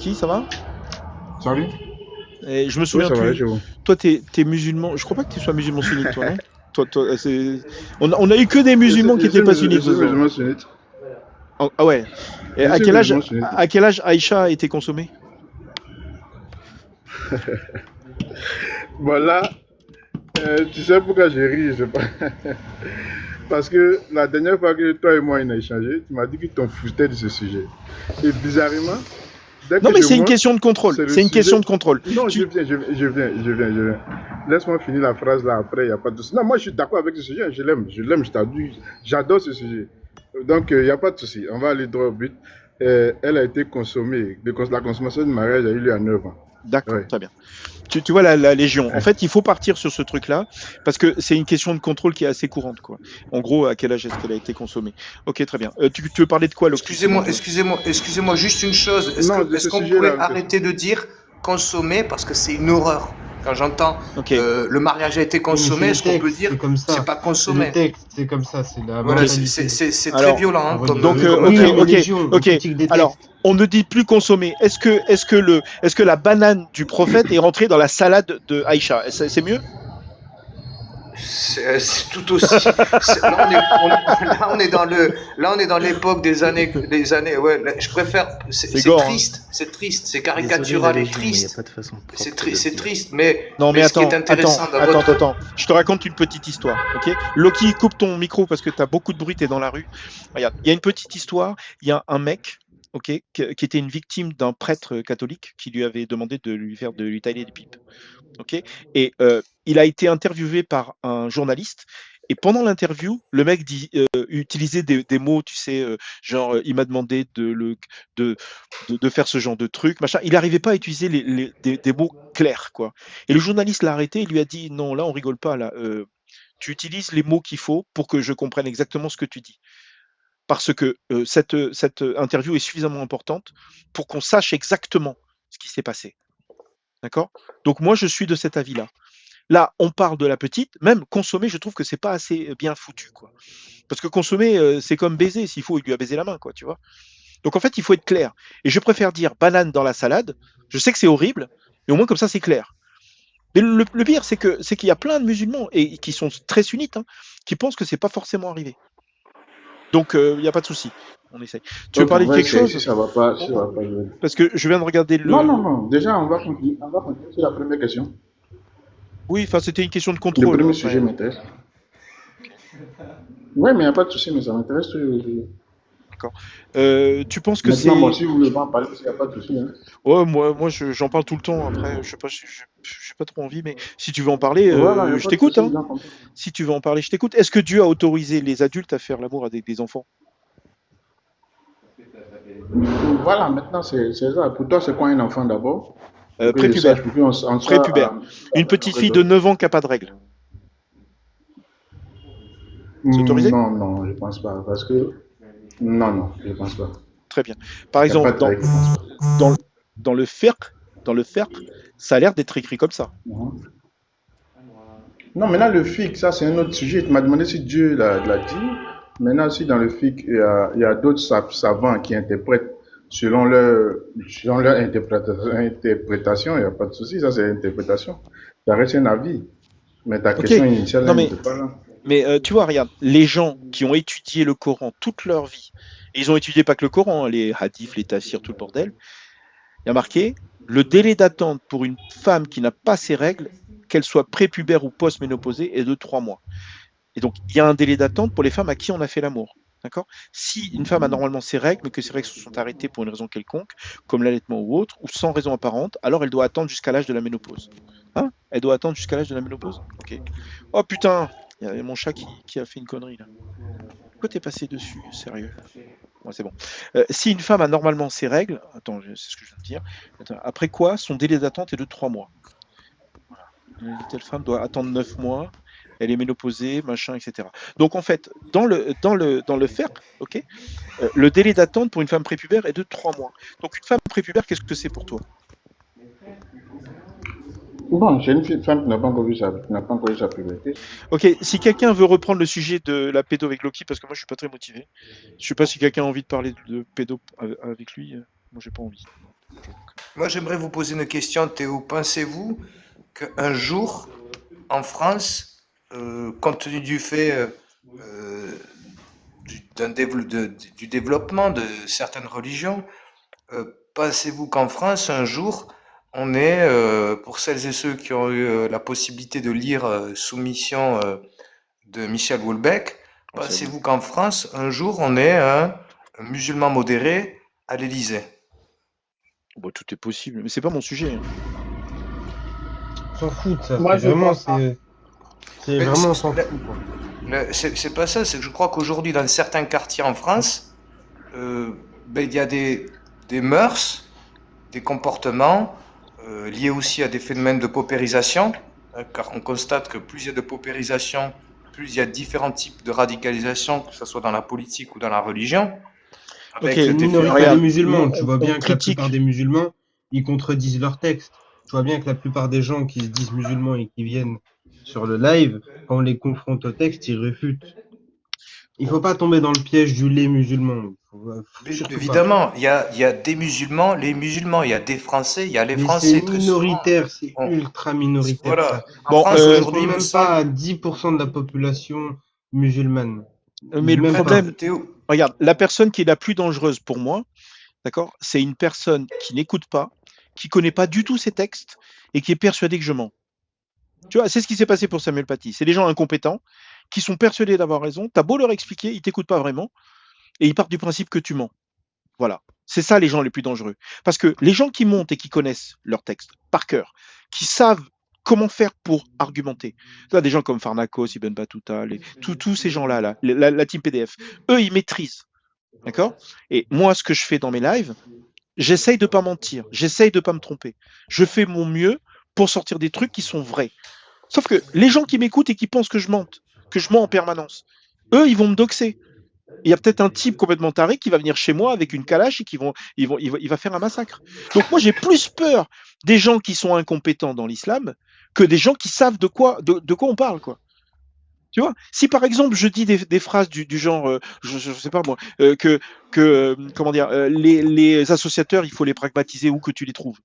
Loki, ça va? Salut. Et je me Oui, souviens ça va, plus. chez vous. Toi, t'es musulman. Je crois pas que tu sois musulman sunnite, toi, non? On a eu que des musulmans qui n'étaient pas Je sunnites suis ce soir. musulman sunnite. Ah ouais. Et Je suis musulman sunnite. à quel âge Aïcha a été consommée? Bon, là, tu sais pourquoi j'ai ri, je sais pas. Parce que la dernière fois que toi et moi on a échangé, tu m'as dit que tu t'en foutais de ce sujet. Et bizarrement, dès Non, que mais je c'est une monte, question de contrôle. c'est le C'est une sujet. question de contrôle. Non, je viens. Laisse-moi finir la phrase là, après, il n'y a pas de souci. Non, moi je suis d'accord avec ce sujet, je l'aime, je t'adore, j'adore ce sujet. Donc, il n'y a pas de souci, on va aller droit au but. Elle a été consommée, la consommation du mariage a eu lieu à 9 ans. D'accord, Ouais. très bien. Tu vois la Légion. En fait, il faut partir sur ce truc-là parce que c'est une question de contrôle qui est assez courante, quoi. En gros, à quel âge est-ce qu'elle a été consommée? Ok, très bien. Tu veux parler de quoi, Loki? Excusez-moi, juste une chose. Non, de Est-ce ce qu'on sujet-là. pourrait arrêter de dire consommer parce que c'est une horreur. Quand j'entends Ok. le mariage a été consommé, est-ce qu'on peut dire c'est pas C'est consommé? le texte, c'est comme ça, c'est la Voilà, mentalité. c'est très Alors, violent hein, comme donc, comme Oui, terme. en religion, on ok. critique des Alors, textes. on ne dit plus consommer. Est-ce que la banane du prophète est rentrée dans la salade de Aïcha? C'est mieux? C'est tout aussi. Là, on est dans l'époque des années. Ouais, là, je préfère. C'est gore, triste, c'est triste, c'est caricatural et triste. C'est triste, mais. Non, mais ce qui attends, est intéressant dans votre. attends. Je te raconte une petite histoire, ok? Loki, coupe ton micro parce que tu as beaucoup de bruit, tu es dans la rue. Regarde, il y a une petite histoire. Il y a un mec, ok, qui était une victime d'un prêtre catholique qui lui avait demandé de lui tailler des pipes, ok? Et il a été interviewé par un journaliste. Et pendant l'interview, le mec utilisait des mots, tu sais, genre, il m'a demandé de faire ce genre de truc, machin. Il n'arrivait pas à utiliser des mots clairs, quoi. Et le journaliste l'a arrêté, il lui a dit, non, là, on rigole pas, là. Tu utilises les mots qu'il faut pour que je comprenne exactement ce que tu dis. Parce que cette interview est suffisamment importante pour qu'on sache exactement ce qui s'est passé. D'accord? Donc moi, je suis de cet avis-là. Là, on parle de la petite, même consommer, je trouve que c'est pas assez bien foutu, quoi. Parce que consommer, c'est comme baiser, s'il faut, il lui a baisé la main, quoi, tu vois. Donc en fait, il faut être clair. Et je préfère dire banane dans la salade. Je sais que c'est horrible, mais au moins comme ça, c'est clair. Mais le pire, c'est qu'il y a plein de musulmans et qui sont très sunnites, hein, qui pensent que c'est pas forcément arrivé. Donc il n'y a pas de souci. On essaye. Tu veux parler de quelque chose? Si ça va pas, si ça va pas. Parce que je viens de regarder Non. Déjà, on va continuer sur la première question. Oui, enfin, c'était une question de Le contrôle. premier Après. sujet m'intéresse. Oui, mais il n'y a pas de souci, mais ça m'intéresse. D'accord. Tu penses que Maintenant, c'est. moi, si vous voulez pas en parler, il n'y a pas de souci. Hein. Ouais, moi j'en parle tout le temps. Après, je sais pas, j'ai pas trop envie, mais si tu veux en parler, Voilà, il n'y a je pas de t'écoute. souci. Hein. Si tu veux en parler, je t'écoute. Est-ce que Dieu a autorisé les adultes à faire l'amour avec des enfants? Voilà, maintenant, c'est ça. Pour toi, c'est quoi un enfant d'abord? Pour que je Prépubère. sache, pour qu'on soit Prépubère. Une petite fille de 9 ans qui n'a pas de règles. C'est autorisé? Non, je pense pas. Parce que. Non, je pense pas. Très bien. Par exemple, dans le fiqh, ça a l'air d'être écrit comme ça. Non, maintenant, le fiqh, ça, c'est un autre sujet. Tu m'as demandé si Dieu l'a dit. Maintenant, si dans le fiqh, il y a d'autres savants qui interprètent selon leur interprétation, il n'y a pas de souci. Ça, c'est l'interprétation. Ça reste un avis. Mais ta question initiale, non, n'était pas là. Mais tu vois, regarde, les gens qui ont étudié le Coran toute leur vie, et ils ont étudié pas que le Coran, hein, les hadiths, les tafsirs, tout le bordel, il y a marqué le délai d'attente pour une femme qui n'a pas ses règles, qu'elle soit prépubère ou post-ménopausée, est de 3 mois. Et donc, il y a un délai d'attente pour les femmes à qui on a fait l'amour. D'accord? Si une femme a normalement ses règles, mais que ses règles se sont arrêtées pour une raison quelconque, comme l'allaitement ou autre, ou sans raison apparente, alors elle doit attendre jusqu'à l'âge de la ménopause. Hein? Elle doit attendre jusqu'à l'âge de la ménopause? Ok. Oh putain! Il y a mon chat qui a fait une connerie là. Pourquoi t'es passé dessus? Sérieux? Ouais, c'est bon. Si une femme a normalement ses règles, attends, c'est ce que je viens de dire. Attends, après quoi, son délai d'attente est de 3 mois. Voilà. Une telle femme doit attendre 9 mois. Elle est ménopausée, machin, etc. Donc en fait, dans le fiqh, ok, le délai d'attente pour une femme prépubère est de 3 mois. Donc une femme prépubère, qu'est-ce que c'est pour toi? Bon, j'ai une femme qui n'a pas encore vu sa puberté. Ok, si quelqu'un veut reprendre le sujet de la pédo avec Loki, parce que moi je suis pas très motivé. Je sais pas si quelqu'un a envie de parler de pédo avec lui. Moi j'ai pas envie. Moi, j'aimerais vous poser une question, Théo. Pensez-vous qu'un jour, en France, compte tenu du fait euh, du développement de certaines religions, pensez-vous qu'en France, un jour, on est, pour celles et ceux qui ont eu la possibilité de lire Soumission de Michel Houellebecq, Absolument. pensez-vous qu'en France, un jour, on est un musulman modéré à l'Élysée? Bon, tout est possible, mais c'est pas mon sujet, hein. On s'en fout de ça, Moi, je vois pas. c'est Mais vraiment, on s'en fout, quoi. c'est pas ça, c'est que je crois qu'aujourd'hui, dans certains quartiers en France, ben, il y a des mœurs, des comportements liés aussi à des phénomènes de paupérisation, car on constate que plus il y a de paupérisation, plus il y a différents types de radicalisation, que ce soit dans la politique ou dans la religion, Ok, avec C'est une minorité des regarde, musulmans. nous, Tu vois on bien que la plupart critique. des musulmans, ils contredisent leurs textes. Tu vois bien que la plupart des gens qui se disent musulmans et qui viennent sur le live, quand on les confronte au texte, ils réfutent. Il faut pas tomber dans le piège du lait musulman. Surtout pas. évidemment, il y a des musulmans, les musulmans, il y a des Français, il y a les Mais c'est Français. Très souvent, minoritaire, c'est on- ultra minoritaire ça. voilà, en Bon, Ça France correspond aujourd'hui, il me même semble, pas à 10% de la population musulmane. mais le Même pas. problème, Théo, regarde, la personne qui est la plus dangereuse pour moi, d'accord, c'est une personne qui n'écoute pas, qui connaît pas du tout ses textes et qui est persuadée que je mens. Tu vois, c'est ce qui s'est passé pour Samuel Paty. C'est des gens incompétents qui sont persuadés d'avoir raison. T'as beau leur expliquer, ils t'écoutent pas vraiment et ils partent du principe que tu mens. Voilà. C'est ça les gens les plus dangereux. Parce que les gens qui montent et qui connaissent leur texte par cœur, qui savent comment faire pour argumenter. Tu vois, des gens comme Farnakos, Ibn Battuta, tous ces gens-là, là, la team PDF, eux, ils maîtrisent. D'accord. Et moi, ce que je fais dans mes lives, j'essaye de pas mentir, j'essaye de pas me tromper. Je fais mon mieux pour sortir des trucs qui sont vrais. Sauf que les gens qui m'écoutent et qui pensent que je mens en permanence, eux, ils vont me doxer. Il y a peut-être un type complètement taré qui va venir chez moi avec une calache et il va faire un massacre. Donc moi, j'ai plus peur des gens qui sont incompétents dans l'islam que des gens qui savent de quoi on parle, quoi. Tu vois, si par exemple je dis des phrases du genre, je sais pas moi, comment dire, les associateurs, il faut les pragmatiser où que tu les trouves.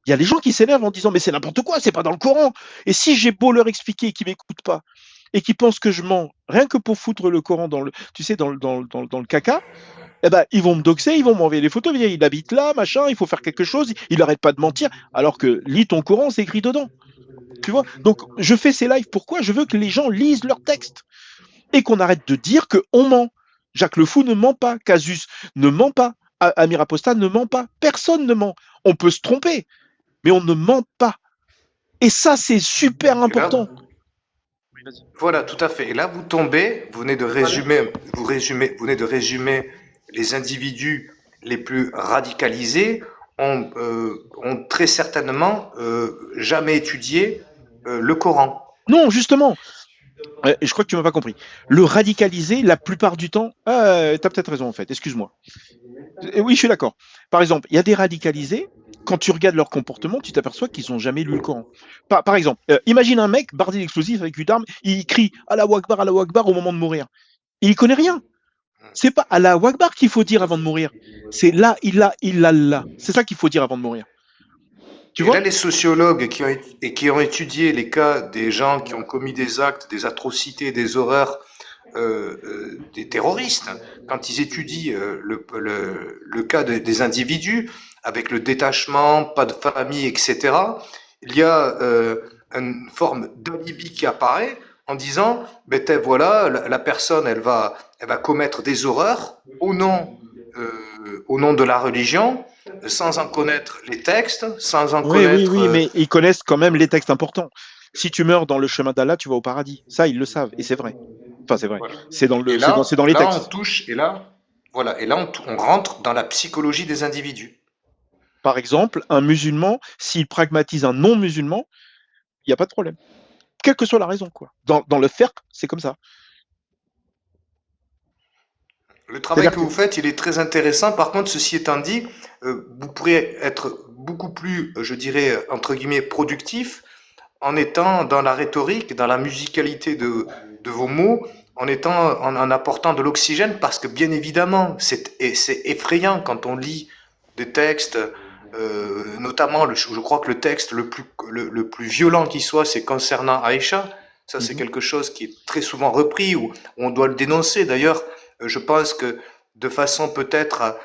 Il y a des gens qui s'énervent en disant mais c'est n'importe quoi, c'est pas dans le Coran. Et si j'ai beau leur expliquer et qu'ils m'écoutent pas et qu'ils pensent que je mens, rien que pour foutre le Coran dans le, tu sais, dans le caca, eh ben ils vont me doxer, ils vont m'envoyer des photos, dire il habite là, machin, il faut faire quelque chose, il arrête pas de mentir, alors que lis ton Coran, c'est écrit dedans. Tu vois. Donc je fais ces lives pourquoi? Je veux que les gens lisent leurs textes et qu'on arrête de dire que on ment. Jacques Le Fou ne ment pas, Casus ne ment pas, Amir Apostat ne ment pas, personne ne ment. On peut se tromper, mais on ne ment pas. Et ça, c'est super et là, important. voilà, tout à fait. Et là, vous tombez, vous venez de résumer les individus les plus radicalisés ont très certainement jamais étudié le Coran. Non, justement, je crois que tu m'as pas compris. Le radicaliser, la plupart du temps, tu as peut-être raison en fait, excuse-moi. Oui, je suis d'accord. Par exemple, il y a des radicalisés, quand tu regardes leur comportement, tu t'aperçois qu'ils n'ont jamais lu le Coran. Par exemple, imagine un mec bardé d'explosifs avec une arme, il crie Allahu Akbar au moment de mourir. Il connaît rien. C'est pas Allahu Akbar qu'il faut dire avant de mourir. C'est là, illallah. C'est ça qu'il faut dire avant de mourir. Tu Et là, vois? les sociologues qui ont étudié les cas des gens qui ont commis des actes, des atrocités, des horreurs, des terroristes, quand ils étudient le cas des individus, avec le détachement, pas de famille, etc., il y a une forme d'alibi qui apparaît en disant, ben, voilà, la personne, elle va commettre des horreurs au nom de la religion, sans en connaître les textes, sans en Oui, oui, connaître. oui, mais ils connaissent quand même les textes importants. Si tu meurs dans le chemin d'Allah, tu vas au paradis. Ça, ils le savent, et c'est vrai. Enfin, c'est vrai. Voilà. C'est dans les Là, on textes. touche, et là, voilà, et là, on rentre dans la psychologie des individus. Par exemple, un musulman, s'il pragmatise un non-musulman, il n'y a pas de problème. Quelle que soit la raison, quoi. Dans le fiqh, c'est comme ça. Le travail C'est-à-dire que que, vous faites, il est très intéressant. Par contre, ceci étant dit, vous pourriez être beaucoup plus, je dirais, entre guillemets, productif en étant dans la rhétorique, dans la musicalité de vos mots, en apportant de l'oxygène, parce que bien évidemment, c'est effrayant quand on lit des textes notamment, je crois que le texte le plus violent qui soit, c'est concernant Aïcha. Ça, c'est quelque chose qui est très souvent repris, où on doit le dénoncer. D'ailleurs, je pense que de façon peut-être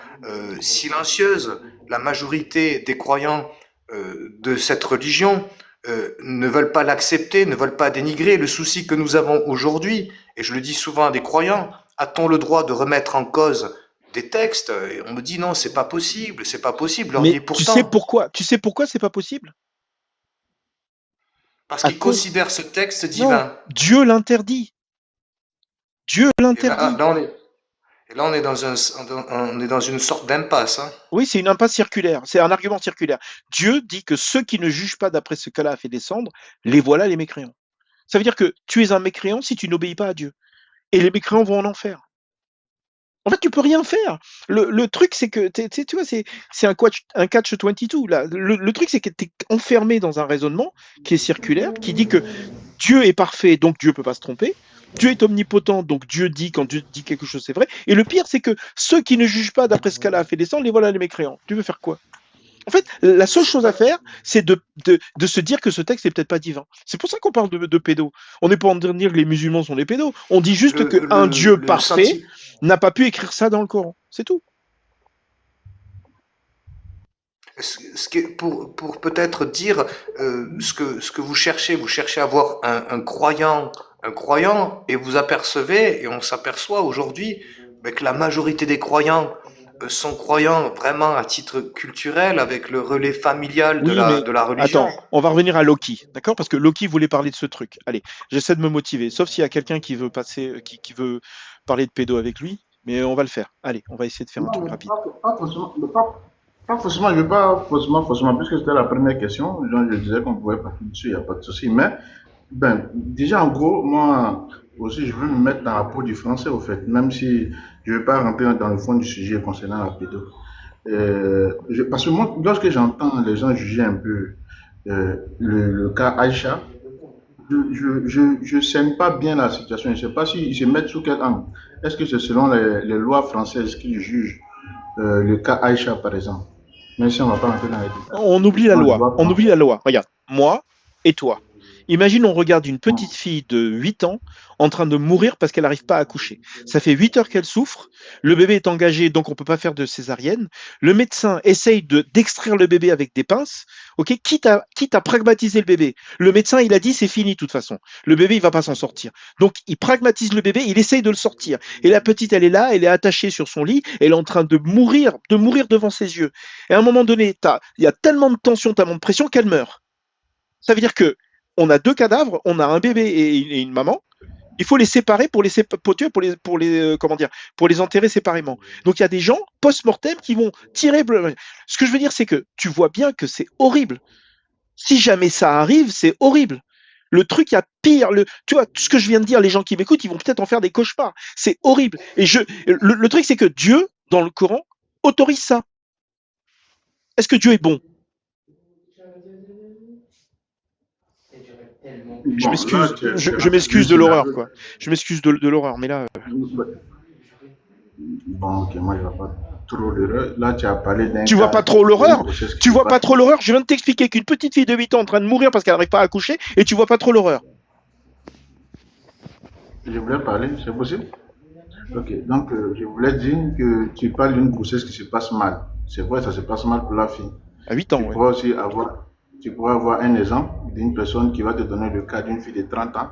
silencieuse, la majorité des croyants de cette religion ne veulent pas l'accepter, ne veulent pas dénigrer. Le souci que nous avons aujourd'hui, et je le dis souvent à des croyants, a-t-on le droit de remettre en cause des textes? Et on me dit non, c'est pas possible, c'est pas possible. Je leur dis Mais pourtant, tu sais pourquoi c'est pas possible? parce À qu'ils cause... considèrent ce texte Non, divin. Dieu l'interdit. Dieu Et l'interdit. là, on est on est dans une sorte d'impasse, hein. Oui, c'est une impasse circulaire, c'est un argument circulaire. Dieu dit que ceux qui ne jugent pas d'après ce qu'Allah a fait descendre, les voilà les mécréants. Ça veut dire que tu es un mécréant si tu n'obéis pas à Dieu. Et les mécréants vont en enfer. En fait, tu peux rien faire. Le truc, c'est que, tu vois, c'est un catch 22. Là. Le truc, c'est que tu es enfermé dans un raisonnement qui est circulaire, qui dit que Dieu est parfait, donc Dieu peut pas se tromper. Dieu est omnipotent, donc Dieu dit, quand Dieu dit quelque chose, c'est vrai. Et le pire, c'est que ceux qui ne jugent pas d'après ce qu'Allah a fait descendre, les voilà les mécréants. Tu veux faire quoi? En fait, la seule chose à faire, c'est de se dire que ce texte n'est peut-être pas divin. C'est pour ça qu'on parle de pédos. On n'est pas en train de dire que les musulmans sont des pédos. On dit juste qu'un Dieu parfait n'a pas pu écrire ça dans le Coran. C'est tout. Pour peut-être dire ce que vous cherchez à avoir un croyant, et vous apercevez, et on s'aperçoit aujourd'hui que la majorité des croyants sont croyants vraiment à titre culturel, avec le relais familial Oui, mais de la religion. attends, on va revenir à Loki, d'accord? Parce que Loki voulait parler de ce truc. Allez, j'essaie de me motiver, sauf s'il y a quelqu'un qui veut passer, qui veut parler de pédo avec lui, mais on va le faire. Allez, on va essayer de faire un Non, truc mais rapide. pas forcément, je ne veux pas forcément, puisque c'était la première question, je disais qu'on pouvait partir dessus, il n'y a pas de souci. Mais, ben, déjà, en gros, moi aussi, je veux me mettre dans la peau du français, au fait, même si je ne vais pas rentrer dans le fond du sujet concernant la pédo. Parce que moi, lorsque j'entends les gens juger un peu le cas Aïcha, je saigne pas bien la situation. Je ne sais pas s'ils se mettent sous quel angle. Est-ce que c'est selon les lois françaises qu'ils jugent le cas Aïcha, par exemple? Même si on ne va pas rentrer dans les détails. On oublie la loi. On oublie la loi. Regarde, moi et toi. Imagine, on regarde une petite fille de 8 ans en train de mourir parce qu'elle n'arrive pas à accoucher. Ça fait 8 heures qu'elle souffre. Le bébé est engagé, donc on ne peut pas faire de césarienne. Le médecin essaye d'extraire le bébé avec des pinces, ok, quitte à pragmatiser le bébé. Le médecin, il a dit, c'est fini de toute façon. Le bébé, il va pas s'en sortir. Donc, il pragmatise le bébé, il essaye de le sortir. Et la petite, elle est là, elle est attachée sur son lit, elle est en train de mourir devant ses yeux. Et à un moment donné, il y a tellement de tension, tellement de pression qu'elle meurt. Ça veut dire que on a deux cadavres, on a un bébé et une maman. Il faut les séparer pour les enterrer séparément. Donc il y a des gens post-mortem qui vont tirer. Ce que je veux dire, c'est que tu vois bien que c'est horrible. Si jamais ça arrive, c'est horrible. Le truc, il y a pire. Tu vois, tout ce que je viens de dire, les gens qui m'écoutent, ils vont peut-être en faire des cauchemars. C'est horrible. Et le truc, c'est que Dieu, dans le Coran, autorise ça. Est-ce que Dieu est bon? Je m'excuse, je m'excuse de l'horreur, quoi. Je m'excuse de l'horreur, mais là. Bon, ok, moi je ne vois pas trop l'horreur. Là, tu as parlé d'un. Tu vois pas trop l'horreur? Tu vois pas trop l'horreur? Je viens de t'expliquer qu'une petite fille de 8 ans en train de mourir parce qu'elle n'arrive pas à accoucher et tu vois pas trop l'horreur. Je voulais parler, c'est possible? Ok, donc je voulais dire que tu parles d'une grossesse qui se passe mal. C'est vrai, ça se passe mal pour la fille. À 8 ans, Tu pourras aussi avoir un exemple d'une personne qui va te donner le cas d'une fille de 30 ans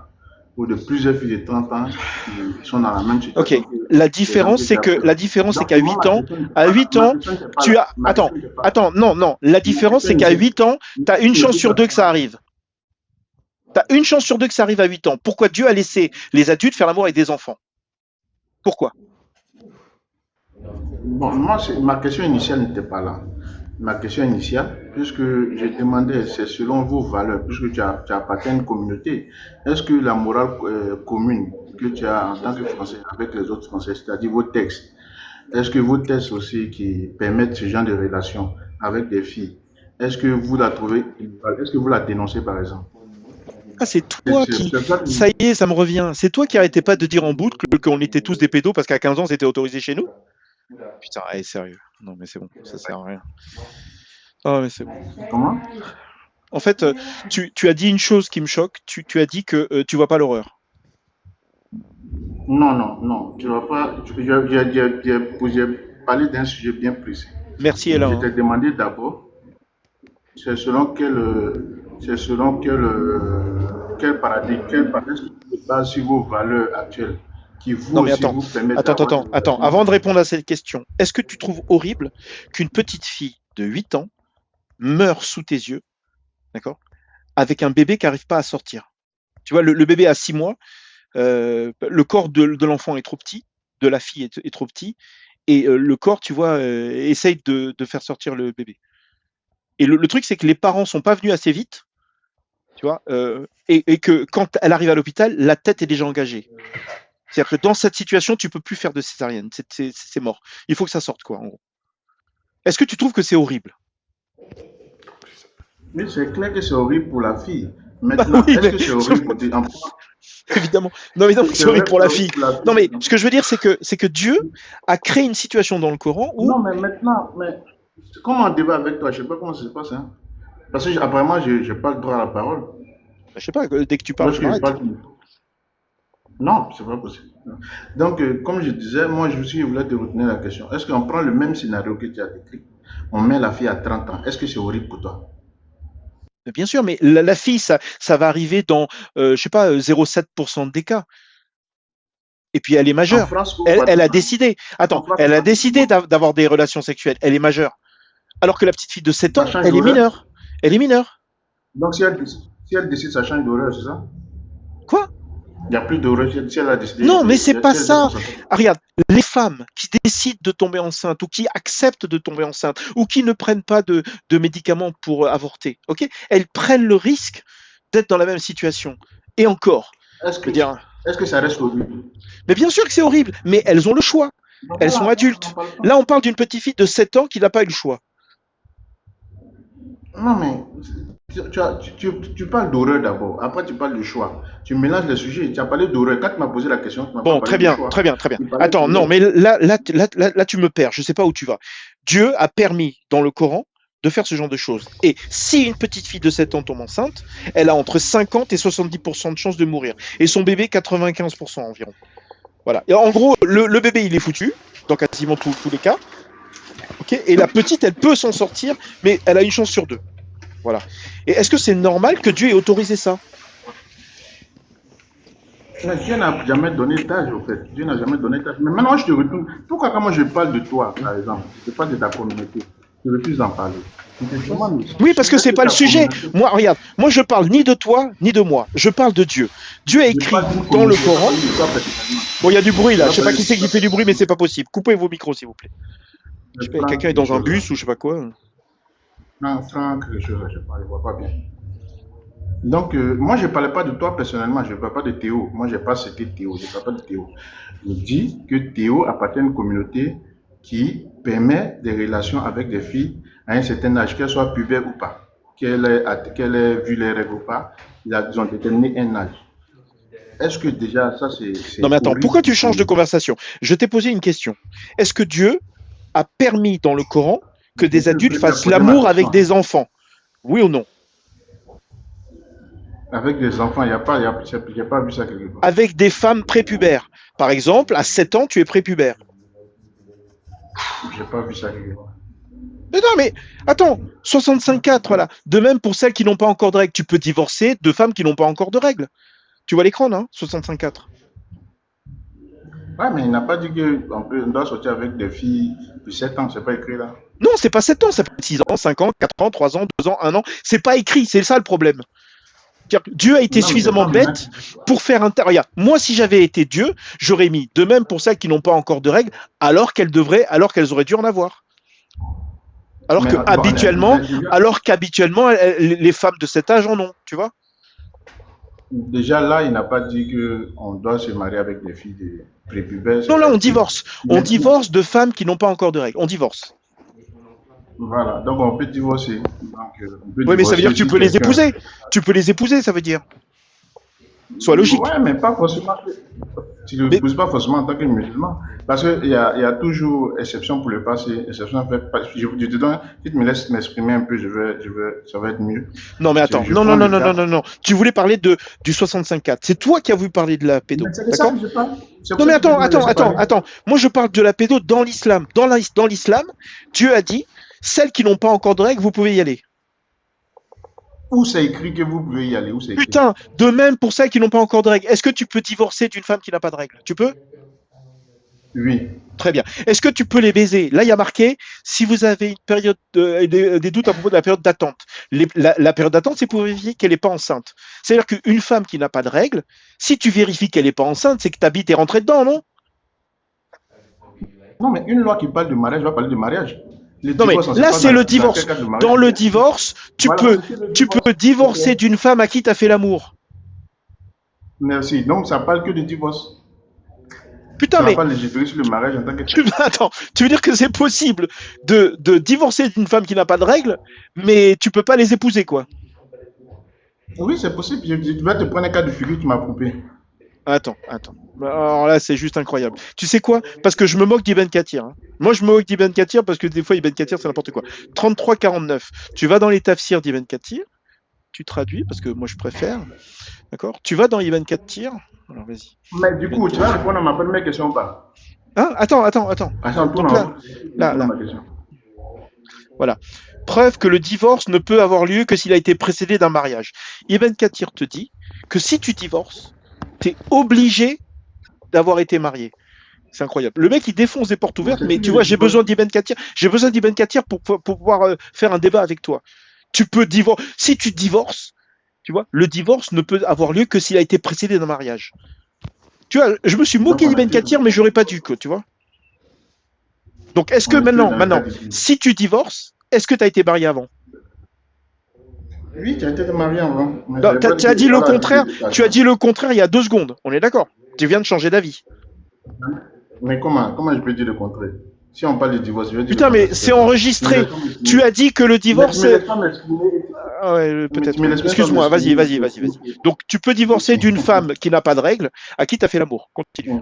ou de plusieurs filles de 30 ans qui sont dans la même situation. Ok, la différence c'est qu'à 8 ans, tu as... Attends, non, la différence c'est qu'à 8 ans, tu as une chance sur deux que ça arrive. Tu as une chance sur deux que ça arrive à 8 ans. Pourquoi Dieu a laissé les adultes faire l'amour avec des enfants? Pourquoi? Bon, moi, ma question initiale n'était pas là. Ma question initiale, puisque je demandais, c'est selon vos valeurs, puisque tu appartiens à une communauté, est-ce que la morale commune que tu as en tant que Français avec les autres Français, c'est-à-dire vos textes, est-ce que vos textes aussi qui permettent ce genre de relation avec des filles, est-ce que vous la trouvez, est-ce que vous la dénoncez par exemple? Ah, c'est toi qui... Ça y est, ça me revient. C'est toi qui arrêtais pas de dire en boucle qu'on était tous des pédos parce qu'à 15 ans, c'était autorisé chez nous? Putain, allez, sérieux. Non, mais c'est bon, ça sert à rien. Ah, mais c'est bon. Comment? En fait, tu as dit une chose qui me choque. Tu as dit que tu vois pas l'horreur. Non, non, non. Tu vas pas. J'ai parlé d'un sujet bien précis. Merci, Ella. Je Hein. t'ai demandé d'abord, c'est selon quel paradigme, est-ce que tu te bases sur vos valeurs actuelles qui vous Non, mais aussi attends, vous permettent attends, d'avoir des attends, attends. relations. Avant de répondre à cette question, est-ce que tu trouves horrible qu'une petite fille de 8 ans meure sous tes yeux, d'accord, avec un bébé qui n'arrive pas à sortir? Tu vois, le bébé a 6 mois, le corps de l'enfant est trop petit, de la fille est trop petit, et le corps, tu vois, essaye de faire sortir le bébé. Et le truc, c'est que les parents sont pas venus assez vite, tu vois, et que quand elle arrive à l'hôpital, la tête est déjà engagée. C'est-à-dire que dans cette situation, tu peux plus faire de césarienne, c'est mort. Il faut que ça sorte, quoi, en gros. Est-ce que tu trouves que c'est horrible? Mais c'est clair que c'est horrible pour la fille. Bah Maintenant, oui, est-ce mais que c'est horrible pour évidemment. Non, évidemment que c'est c'est horrible vrai que pour c'est la horrible fille. pour la Non, mais fille. ce que je veux dire, c'est que Dieu a créé une situation dans le Coran où, Non, mais maintenant, mais comment on débat avec toi? Je sais pas comment ça se passe, hein. Parce que apparemment, je n'ai pas le droit à la parole. bah, je sais pas, dès que tu parles, je Lorsque je m'arrête. parle, non, c'est pas possible. Donc, comme je disais, moi, je voulais te retenir la question. Est-ce qu'on prend le même scénario que tu as décrit? On met la fille à 30 ans. Est-ce que c'est horrible pour toi? Mais bien sûr, mais la fille, ça va arriver dans, je sais pas, 0,7% des cas. Et puis elle est En majeure. France, au Elle a Guatemala, décidé. en Attends, France, elle a décidé d'avoir des relations sexuelles. Elle est majeure. Alors que la petite fille de 7 ça ans, change elle est d'horaire. mineure. Elle est mineure. Donc, si elle décide, ça change d'horaire, c'est ça? Quoi? Il n'y a plus d'horaire si elle a décidé, Non, mais c'est pas si elle veut ça. consentir. Ah, regarde, les femmes qui décident de tomber enceinte ou qui acceptent de tomber enceinte ou qui ne prennent pas de médicaments pour avorter, ok? Elles prennent le risque d'être dans la même situation. Et encore, Est-ce je que, veux dire, est-ce que ça reste horrible? mais bien sûr que c'est horrible, mais elles ont le choix. Donc Elles sont voilà, on n'en adultes. parle pas. Là, on parle d'une petite fille de 7 ans qui n'a pas eu le choix. Non, mais tu parles d'horreur d'abord. Après, tu parles de choix. Tu mélanges les sujets. Tu as parlé d'horreur. Quand tu m'as posé la question, tu m'as pas Bon, très parlé de bien, choix. très bien, très bien. Tu parlais Attends, non, d'horreur. mais là, tu me perds. Je ne sais pas où tu vas. Dieu a permis dans le Coran de faire ce genre de choses. Et si une petite fille de 7 ans tombe enceinte, elle a entre 50 et 70% de chances de mourir. Et son bébé, 95% environ. Voilà. Et en gros, le bébé, il est foutu, dans quasiment tous les cas. Okay, et la petite, elle peut s'en sortir, mais elle a une chance sur 2. Voilà. Et est-ce que c'est normal que Dieu ait autorisé ça? Mais Dieu n'a jamais donné d'âge, au fait. Dieu n'a jamais donné d'âge. Mais maintenant, je te retourne. Pourquoi, quand moi je parle de toi, par exemple, je parle de ta communauté, tu refuses d'en parler? Je te demande, Oui, parce que est-ce c'est que pas le ta sujet. communauté, Moi, regarde, moi je parle ni de toi, ni de moi. Je parle de Dieu. Dieu a je écrit parle d'une dans le communauté, Coran. pas de toi personnellement. Bon, il y a du bruit là. Je sais pas Pas qui c'est qui fait du bruit, mais c'est pas possible. Coupez vos micros, s'il vous plaît. Je sais pas, Franck, quelqu'un est quelque dans un chose là. bus ou je sais pas quoi. Non, Franck, quelque chose là, je ne vois pas bien. Donc, moi, je ne parlais pas de toi personnellement, je ne parle pas de Théo. Moi, je n'ai pas cité Théo, je ne parle pas de Théo. Je dis que Théo appartient à une communauté qui permet des relations avec des filles à un certain âge, qu'elles soient pubères ou pas, qu'elles aient vu les règles ou pas, ils ont déterminé un âge. Est-ce que déjà, ça, c'est Non, mais attends, horrible pourquoi tu pour changes de tout? conversation? Je t'ai posé une question. Est-ce que Dieu a permis dans le Coran que des adultes Tu as fassent posé ma l'amour avec question. des enfants? Oui ou non? Avec des enfants, il n'y a pas, j'ai pas vu ça quelque part. Avec des femmes prépubères. Par exemple, à 7 ans, tu es prépubère. Je n'ai pas vu ça quelque part. Mais non, mais attends, 65-4, là. De même pour celles qui n'ont pas encore de règles. Tu peux divorcer de femmes qui n'ont pas encore de règles. Tu vois l'écran, non? 65-4. Ouais, mais il n'a pas dit qu'on doit sortir avec des filles de 7 ans, c'est pas écrit là. Non, c'est pas 7 ans, ça peut être 6 ans, 5 ans, 4 ans, 3 ans, 2 ans, 1 an. C'est pas écrit, c'est ça le problème. Dieu a été Non, mais c'est suffisamment pas bête pour faire un... Regarde, moi, si j'avais été Dieu, j'aurais mis de même pour celles qui n'ont pas encore de règles, alors qu'elles auraient dû en avoir. Alors mais, que bon, habituellement, déjà, les femmes de cet âge en ont, tu vois. déjà là, il n'a pas dit qu'on doit se marier avec des filles de prépubères, c'est Non, là, pas on écrit. divorce. On Maintenant, divorce de femmes qui n'ont pas encore de règles. On divorce. voilà, donc on peut divorcer. Donc, on peut Oui, mais ça veut dire divorcer que tu si peux les quelqu'un. épouser. Tu peux les épouser, ça veut dire. Sois logique. Ouais, mais pas forcément. Tu ne Mais l'épouses pas forcément en tant que musulman. Parce qu'il y a toujours exception pour le passé. Exception fait. Je te donne, si tu me laisses m'exprimer un peu, ça va être mieux. non, mais attends, Je non, non, prends non, le non, non, cas. non, non. Tu voulais parler du 65-4. C'est toi qui as voulu parler de la pédo, Mais c'est de ça d'accord? que je parle. C'est pour Non, ça mais que je attends, veux me attends, laisser attends, parler. attends. Moi, je parle de la pédo dans l'islam. Dans l'islam, Dieu a dit, celles qui n'ont pas encore de règles, vous pouvez y aller. Où c'est écrit que vous pouvez y aller? Où c'est écrit? Putain, de même pour celles qui n'ont pas encore de règles. Est-ce que tu peux divorcer d'une femme qui n'a pas de règles? Tu peux? Oui. Très bien. Est-ce que tu peux les baiser? Là, il y a marqué, si vous avez une période des doutes à propos de la période d'attente. La période d'attente, c'est pour vérifier qu'elle n'est pas enceinte. C'est-à-dire qu'une femme qui n'a pas de règles, si tu vérifies qu'elle n'est pas enceinte, c'est que ta bite est rentrée dedans, non? Non, mais une loi qui parle de mariage va parler de mariage. Le Non, mais divorce, on ne sait là, pas c'est le dans divorce. quel cas de mariage. Dans le divorce, Voilà, c'était le tu divorce. peux divorcer Ok. d'une femme à qui tu as fait l'amour. Merci. Donc, ça parle que de divorce. Putain, Ça ne va mais pas légiférer sur le mariage en tant que tel. attends, tu veux dire que c'est possible de divorcer d'une femme qui n'a pas de règles, mais tu peux pas les épouser, quoi? Oui, c'est possible. Je vais te prendre un cas de figure qui m'a coupé. Attends. Alors là, c'est juste incroyable. Tu sais quoi? Parce que je me moque d'Ibn Kathir. Hein. Moi, je me moque d'Ibn Kathir parce que des fois, Ibn Kathir, c'est n'importe quoi. 33-49. Tu vas dans les tafsirs d'Ibn Kathir, tu traduis, parce que moi, je préfère. D'accord? Tu vas dans Ibn Kathir. Alors, vas-y. Mais du Ibn coup, tu vas Kathir. répondre à ma première question ou pas? Hein? Attends. Attends, tourne Donc en là, rond. là, Répondre à là. ma question. Voilà. Preuve que le divorce ne peut avoir lieu que s'il a été précédé d'un mariage. Ibn Kathir te dit que si tu divorces, tu es obligé d'avoir été marié. C'est incroyable. Le mec, il défonce des portes Mais ouvertes, c'est mais qui tu le vois, j'ai divorce? besoin d'Ibn Kathir. J'ai besoin d'Ibn Kathir pour pouvoir faire un débat avec toi. Tu peux divorcer. Si tu divorces, tu vois, le divorce ne peut avoir lieu que s'il a été précédé d'un mariage. Tu vois, je me suis Donc, moqué d'Ibn Kathir, mais j'aurais pas dû, quoi, tu vois. Donc, est-ce que on est plus dans le maintenant, cas de figure. si tu divorces, est-ce que tu as été marié avant? Oui, tu as été marié avant. Mais Non, je n'ai pas dit tu as que dit tu le vas la contraire. Tu as justification. dit le contraire il y a 2 secondes. On est d'accord. Tu viens de changer d'avis. Mais comment je peux dire le contraire? Si on parle de divorce, je vais dire le Putain, mais contraire. c'est Tu me enregistré. laisses pas m'exprimer. Tu as dit que le Mais tu divorce, me laisses pas m'exprimer. ah ouais, Mais tu peut-être. me laisses même pas Excuse-moi, vas-y. m'exprimer. Donc, tu peux divorcer d'une femme qui n'a pas de règles, à qui tu as fait l'amour. Continue.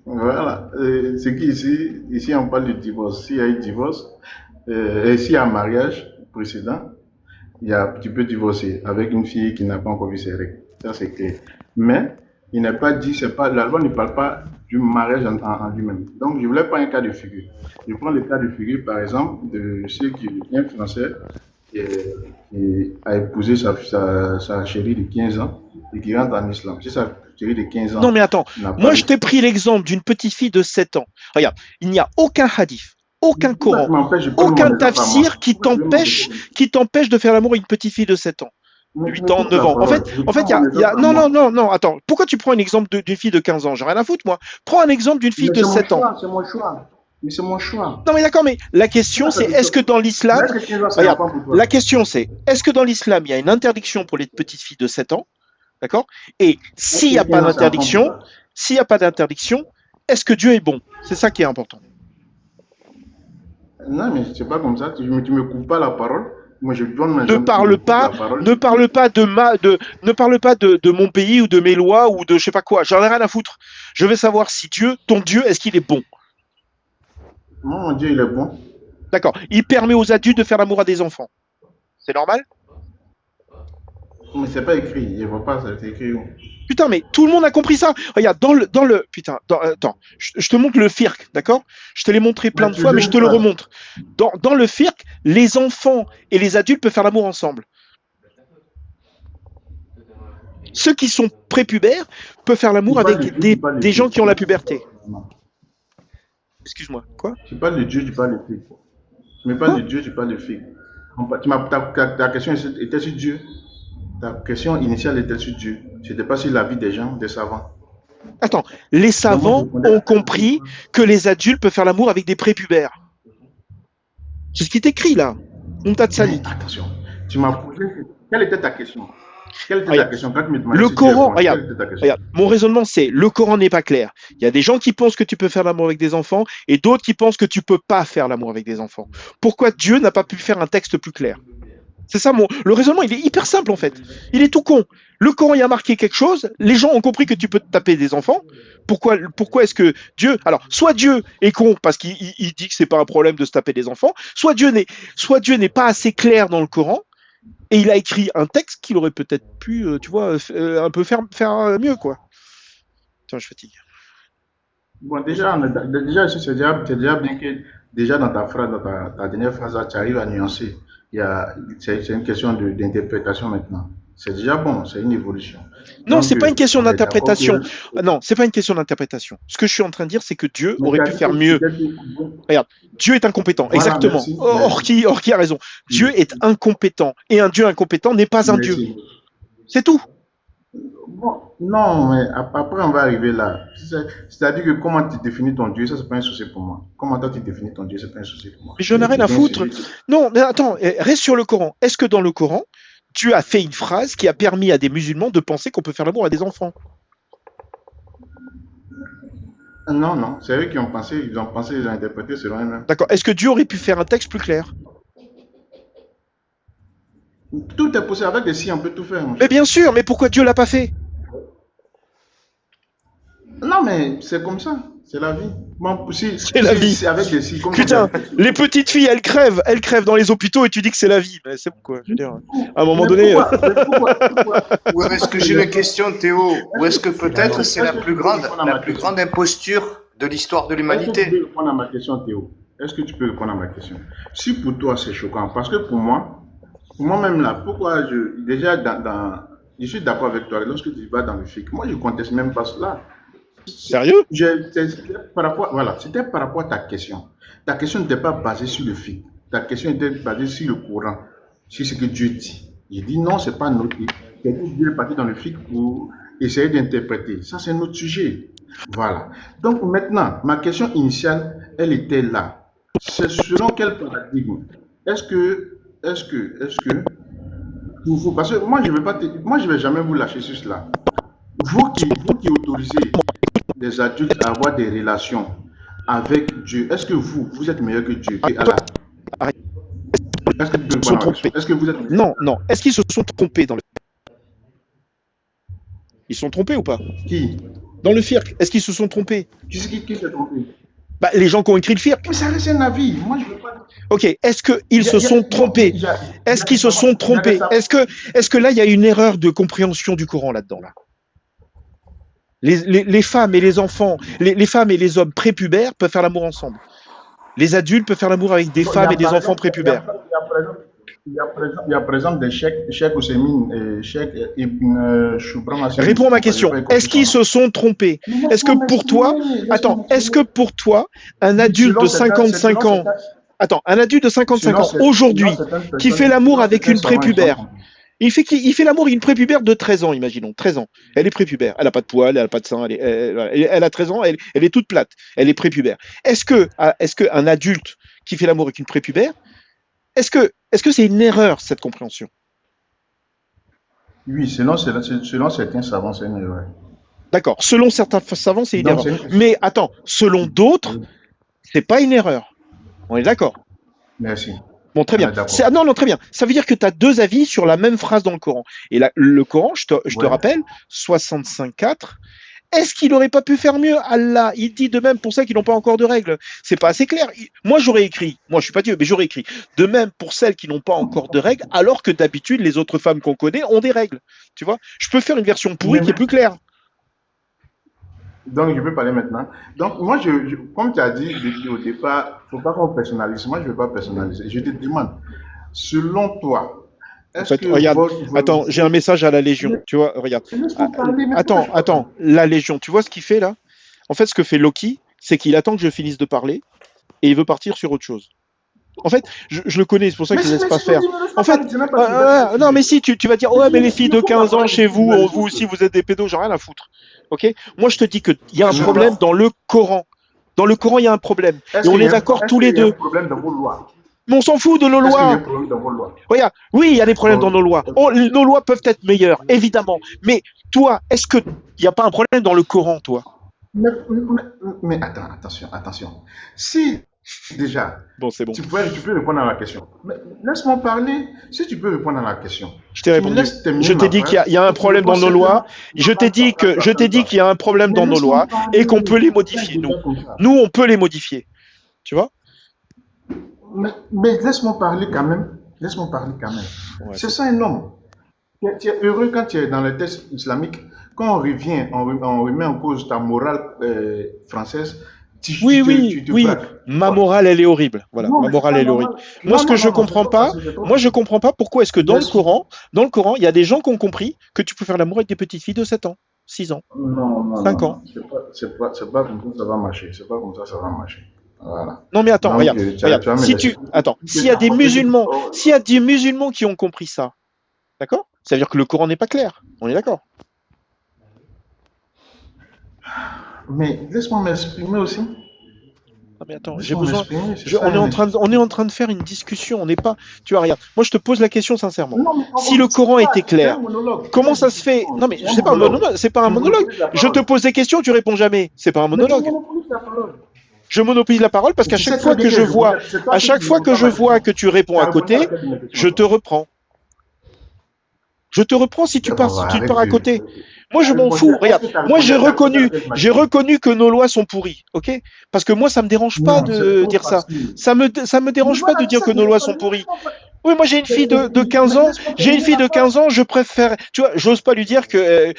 Voilà. C'est ici, on parle de divorce. S'il y a eu divorce, et s'il y a un mariage précédent, tu peux divorcer avec une fille qui n'a pas encore vu ses règles. Ça, c'est clair. Mais, il n'est pas dit, la loi ne parle pas du mariage en lui-même. Donc, je voulais prendre un cas de figure. Je prends le cas de figure, par exemple, de un Français qui a épousé sa chérie de 15 ans et qui rentre en islam. Si sa chérie de 15 Non, ans mais attends. n'a pas Moi, de... je t'ai pris l'exemple d'une petite fille de 7 ans. Regarde, il n'y a aucun hadith, aucun Pourquoi tu Coran, m'empêches de prendre mon aucun exemple à moi? tafsir Pourquoi tu veux m'empêcher? qui t'empêche de faire l'amour à une petite fille de 7 ans. Mais 8 tu me ans, coupes 9 la ans. parole. Je En fait, prends mon il y a... exemple à Non, moi. non, attends. Pourquoi tu prends un exemple d'une fille de 15 ans? J'ai rien à foutre, moi. Prends un exemple d'une fille Mais de c'est mon 7 ans. choix, c'est mon choix. Mais c'est mon choix. Non, mais d'accord, mais la question, Ça, c'est est-ce que dans mais l'islam... est-ce que 15 ans, c'est Regarde, enfant pour toi? la question, c'est est-ce que dans l'islam, il y a une interdiction pour les petites filles de 7 ans? D'accord? Et Est-ce s'il n'y que a pas 15 ans, c'est enfant pour d'interdiction, toi? est-ce que Dieu est bon? C'est ça qui est important. Non, mais c'est pas comme ça. Tu me coupes pas la parole. Moi, je donne mon Ne exemple. Tu me parle coupes la pas, parole. ne parle pas ne parle pas de mon pays ou de mes lois ou de je sais pas quoi. J'en ai rien à foutre. Je veux savoir si ton Dieu, est-ce qu'il est bon? Mon Dieu, il est bon. D'accord. Il permet aux adultes de faire l'amour à des enfants. C'est normal? Mais c'est pas écrit. Je vois pas, c'est écrit où? Putain, mais tout le monde a compris ça. Regarde, attends, je te montre le firk, d'accord? Je te l'ai montré plein Mais de tu fois, mais je veux te le pas. remontre. Dans le firk, les enfants et les adultes peuvent faire l'amour ensemble. Ceux qui sont prépubères peuvent faire l'amour Tu parles de avec Dieu, tu parles de des gens Dieu. qui ont la puberté. Excuse-moi, quoi? Tu parles de Dieu, tu parles de fille. Tu me parles de Dieu, tu parles de fille. Ta question était sur Dieu. Ta question initiale était sur Dieu. C'était pas sur la vie des gens, des savants. Attends, les Donc, moi, je savants répondais ont à ta compris question. que les adultes peuvent faire l'amour avec des prépubères. C'est ce qui est écrit là. Mais Salik. attention, tu m'as posé. Quelle était ta question? Quelle était ta Regarde, question? Quand tu me demandais le si Dieu est Coran, bon, regarde, quelle était ta question? regarde, mon raisonnement c'est le Coran n'est pas clair. Il y a des gens qui pensent que tu peux faire l'amour avec des enfants et d'autres qui pensent que tu peux pas faire l'amour avec des enfants. Pourquoi Dieu n'a pas pu faire un texte plus clair? C'est ça, le raisonnement, il est hyper simple en fait. Il est tout con. Le Coran, il a marqué quelque chose, les gens ont compris que tu peux te taper des enfants. Pourquoi est-ce que Dieu... Alors, soit Dieu est con parce qu'il dit que c'est pas un problème de se taper des enfants, soit Dieu n'est pas assez clair dans le Coran, et il a écrit un texte qu'il aurait peut-être pu, tu vois, un peu faire mieux, quoi. Tiens, je fatigue. Bon, déjà, c'est déjà bien que déjà dans ta phrase, dans ta dernière phrase, là, tu arrives à nuancer. C'est une question d'interprétation maintenant. C'est déjà bon, c'est une évolution. Non, Donc, c'est pas une question on est d'accord d'interprétation. que. Non, c'est pas une question d'interprétation. Ce que je suis en train de dire, c'est que Dieu Mais aurait tu as pu dit faire que mieux. peut-être. Regarde, Dieu est incompétent, Voilà, exactement. merci. Orki a raison. Dieu est incompétent. Et un Dieu incompétent n'est pas un Dieu. Merci. C'est tout. Bon, non, mais après, on va arriver là. C'est-à-dire que comment tu définis ton Dieu, ça, c'est pas un souci pour moi. Comment toi, tu définis ton Dieu, c'est pas un souci pour moi. Mais je n'ai rien à foutre. Non, mais attends, reste sur le Coran. Est-ce que dans le Coran, Dieu a fait une phrase qui a permis à des musulmans de penser qu'on peut faire l'amour à des enfants? Non, non, c'est eux qui ont pensé, ils ont interprété selon eux-mêmes. D'accord. Est-ce que Dieu aurait pu faire un texte plus clair? Tout est possible, avec des si, on peut tout faire. Mais bien sûr, mais pourquoi Dieu l'a pas fait? Non, mais c'est comme ça, c'est la vie. Bon, c'est la vie. Avec des si, putain, les petites filles, elles crèvent dans les hôpitaux et tu dis que c'est la vie. Mais c'est quoi, je veux dire, à un moment donné. Pourquoi Où est-ce que j'ai une question, Théo? Ou est-ce que peut-être c'est la plus grande imposture de l'histoire de l'humanité? Est-ce que tu peux répondre à ma question, Théo? Est-ce que tu peux répondre à ma question? Si pour toi c'est choquant, parce que pour moi-même là, pourquoi je suis d'accord avec toi, lorsque tu vas dans le FIC, moi je ne conteste même pas cela. Sérieux? C'était par rapport à ta question. Ta question n'était pas basée sur le FIC. Ta question était basée sur le Coran, sur ce que Dieu dit. J'ai dit non, c'est pas notre. Dieu est parti dans le FIC pour essayer d'interpréter. Ça, c'est notre sujet. Voilà. Donc maintenant, ma question initiale, elle était là. C'est selon quel paradigme? Est-ce que, pour vous, parce que moi, je vais jamais vous lâcher sur cela. Vous qui autorisez des adultes à avoir des relations avec Dieu, est-ce que vous êtes meilleur que Dieu? Est-ce que tu peux répondre à ma question? Est-ce que vous êtes Non. Est-ce qu'ils se sont trompés dans le... Ils se sont trompés ou pas? Qui? Dans le FIRC, est-ce qu'ils se sont trompés? Qui s'est trompé? Bah, les gens qui ont écrit le FIRC. Mais ça reste un avis. Moi, je veux pas. Ok, est-ce qu'ils se sont trompés? Est-ce qu'ils se sont trompés? Est-ce que là, il y a une erreur de compréhension du Coran là-dedans là? Les femmes et les enfants, les femmes et les hommes prépubères peuvent faire l'amour ensemble. Les adultes peuvent faire l'amour avec des femmes et des enfants prépubères. Il y a par exemple des Cheikh Oussemine et Cheikh Ibn Choubram. Réponds à ma question. Est-ce qu'ils se sont trompés? Est-ce que pour toi, un adulte de 55 ans, un adulte de 55 ans aujourd'hui, qui fait l'amour avec une prépubère, il fait l'amour avec une prépubère de 13 ans, imaginons, 13 ans. Elle est prépubère, elle n'a pas de poils, elle n'a pas de sein, elle a 13 ans, elle est toute plate, elle est prépubère. Est-ce qu'un adulte qui fait l'amour avec une prépubère, est-ce que c'est une erreur, cette compréhension? Oui, selon certains savants, c'est une erreur. D'accord, selon certains savants, c'est une erreur. Mais attends, selon d'autres, c'est pas une erreur. On est d'accord? Merci. Bon, très bien. Non, très bien. Ça veut dire que tu as deux avis sur la même phrase dans le Coran. Et là, le Coran, je te rappelle, 65.4, est-ce qu'il n'aurait pas pu faire mieux? Allah, il dit de même pour celles qui n'ont pas encore de règles. C'est pas assez clair. Moi, j'aurais écrit, moi je suis pas Dieu, mais j'aurais écrit, de même pour celles qui n'ont pas encore de règles, alors que d'habitude, les autres femmes qu'on connaît ont des règles. Tu vois? Je peux faire une version pourrie qui est plus claire. Donc, je peux parler maintenant. Donc, moi, comme tu as dit au départ, il ne faut pas qu'on personnalise. Moi, je ne veux pas personnaliser. Je te demande, selon toi, regarde, attends, j'ai un message à la Légion. Tu vois, regarde. Attends, la Légion, tu vois ce qu'il fait là? En fait, ce que fait Loki, c'est qu'il attend que je finisse de parler et il veut partir sur autre chose. En fait, je le connais, c'est pour ça que je ne laisse pas faire. En fait, non, mais si, tu vas dire, ouais, mais les filles de 15 ans chez vous, vous aussi, vous êtes des pédos, j'ai rien à foutre. Ok? Moi, je te dis qu'il y a un problème dans le Coran. Dans le Coran, il y a un problème. Et on est d'accord tous les deux. Il y a un problème dans vos lois. Mais on s'en fout de nos lois. Regarde, oui, il y a des problèmes dans nos lois. Nos lois peuvent être meilleures, évidemment. Mais toi, est-ce qu'il n'y a pas un problème dans le Coran, toi? Mais attention. Si Déjà, Bon, c'est bon. tu peux répondre à la question. Mais laisse-moi parler. Si tu peux répondre à la question, Je t'ai tu me répondu. laisses terminer Je t'ai ma dit qu'il phrase y a un et tu problème réponds dans nos lois. simplement. Je t'ai dit qu'il y a un problème Mais dans nos laisse-moi lois parler. et qu'on peut les Pourquoi modifier. tu Nous, débat comme ça? nous, on peut les modifier. Tu vois? Mais laisse-moi parler quand même. Laisse-moi parler quand même. Ouais, C'est c'est ça un homme. Tu es heureux quand tu es dans les textes islamiques. Quand on revient, on remet en cause ta morale française. Oui, Tu oui. braques. Ma Pourquoi? morale, elle est horrible. Voilà, Non, ma mais c'est morale, pas elle est horrible. normal. Moi, Non, ce que non, je non, non, c'est comprends trop pas, facile, c'est trop moi, je facile. comprends pas pourquoi est-ce que Laisse- dans le Coran, il y a des gens qui ont compris que tu peux faire l'amour avec des petites filles de 7 ans, 6 ans, Non, non, 5 non, ans. non. C'est pas comme ça, ça va marcher. C'est pas comme ça va marcher. Voilà. Non, mais attends, Donc, regarde, regarde. tu vas me laisser. Attends, Tu peux t'emporter. Oh, s'il y a des musulmans qui ont compris ça, d'accord? Ça veut dire que le Coran n'est pas clair. On est d'accord? mais laisse-moi m'exprimer aussi. Non, mais attends, j'ai Laisse-moi besoin. m'exprimer. C'est ça, On est en train de faire une discussion. On n'est pas. Tu vois, regarde. Moi, je te pose la question sincèrement. Non, mais on Si va le Coran discuter était là. C'est un clair, monologue. comment ça se fait? Non, mais C'est un c'est pas un monologue. monologue. C'est pas un Tu monologue. monopolises la Je te parole. pose des questions, tu réponds jamais. C'est pas un Mais tu monologue. monopolises la parole. Je monopolise la parole parce Et qu'à tu chaque sais fois très que bien je que vois, c'est toi à qui chaque ne fois réponds que pas à je ma vois question. que tu réponds Tu à as répondu à côté, laquelle de mes questions, je toi. te reprends. Je te reprends si tu pars, Bon, si bah, tu arrête pars à de. côté. Moi, Tu as je m'en répondu. fous. Est-ce Regarde, que tu as moi, répondu, tu as répondu à laquelle de ma j'ai question? reconnu que nos lois sont pourries, ok? Parce que moi, ça me dérange pas Non, c'est de trop dire ça. facile. Ça me Mais dérange pas de voilà, dire ça que ne nos lois dérange pas. sont pourries. Oui, moi, j'ai une fille de Mais 15 ans. laisse-moi J'ai une terminer fille ma de phrase. 15 ans. Je préfère, tu vois, j'ose pas lui dire que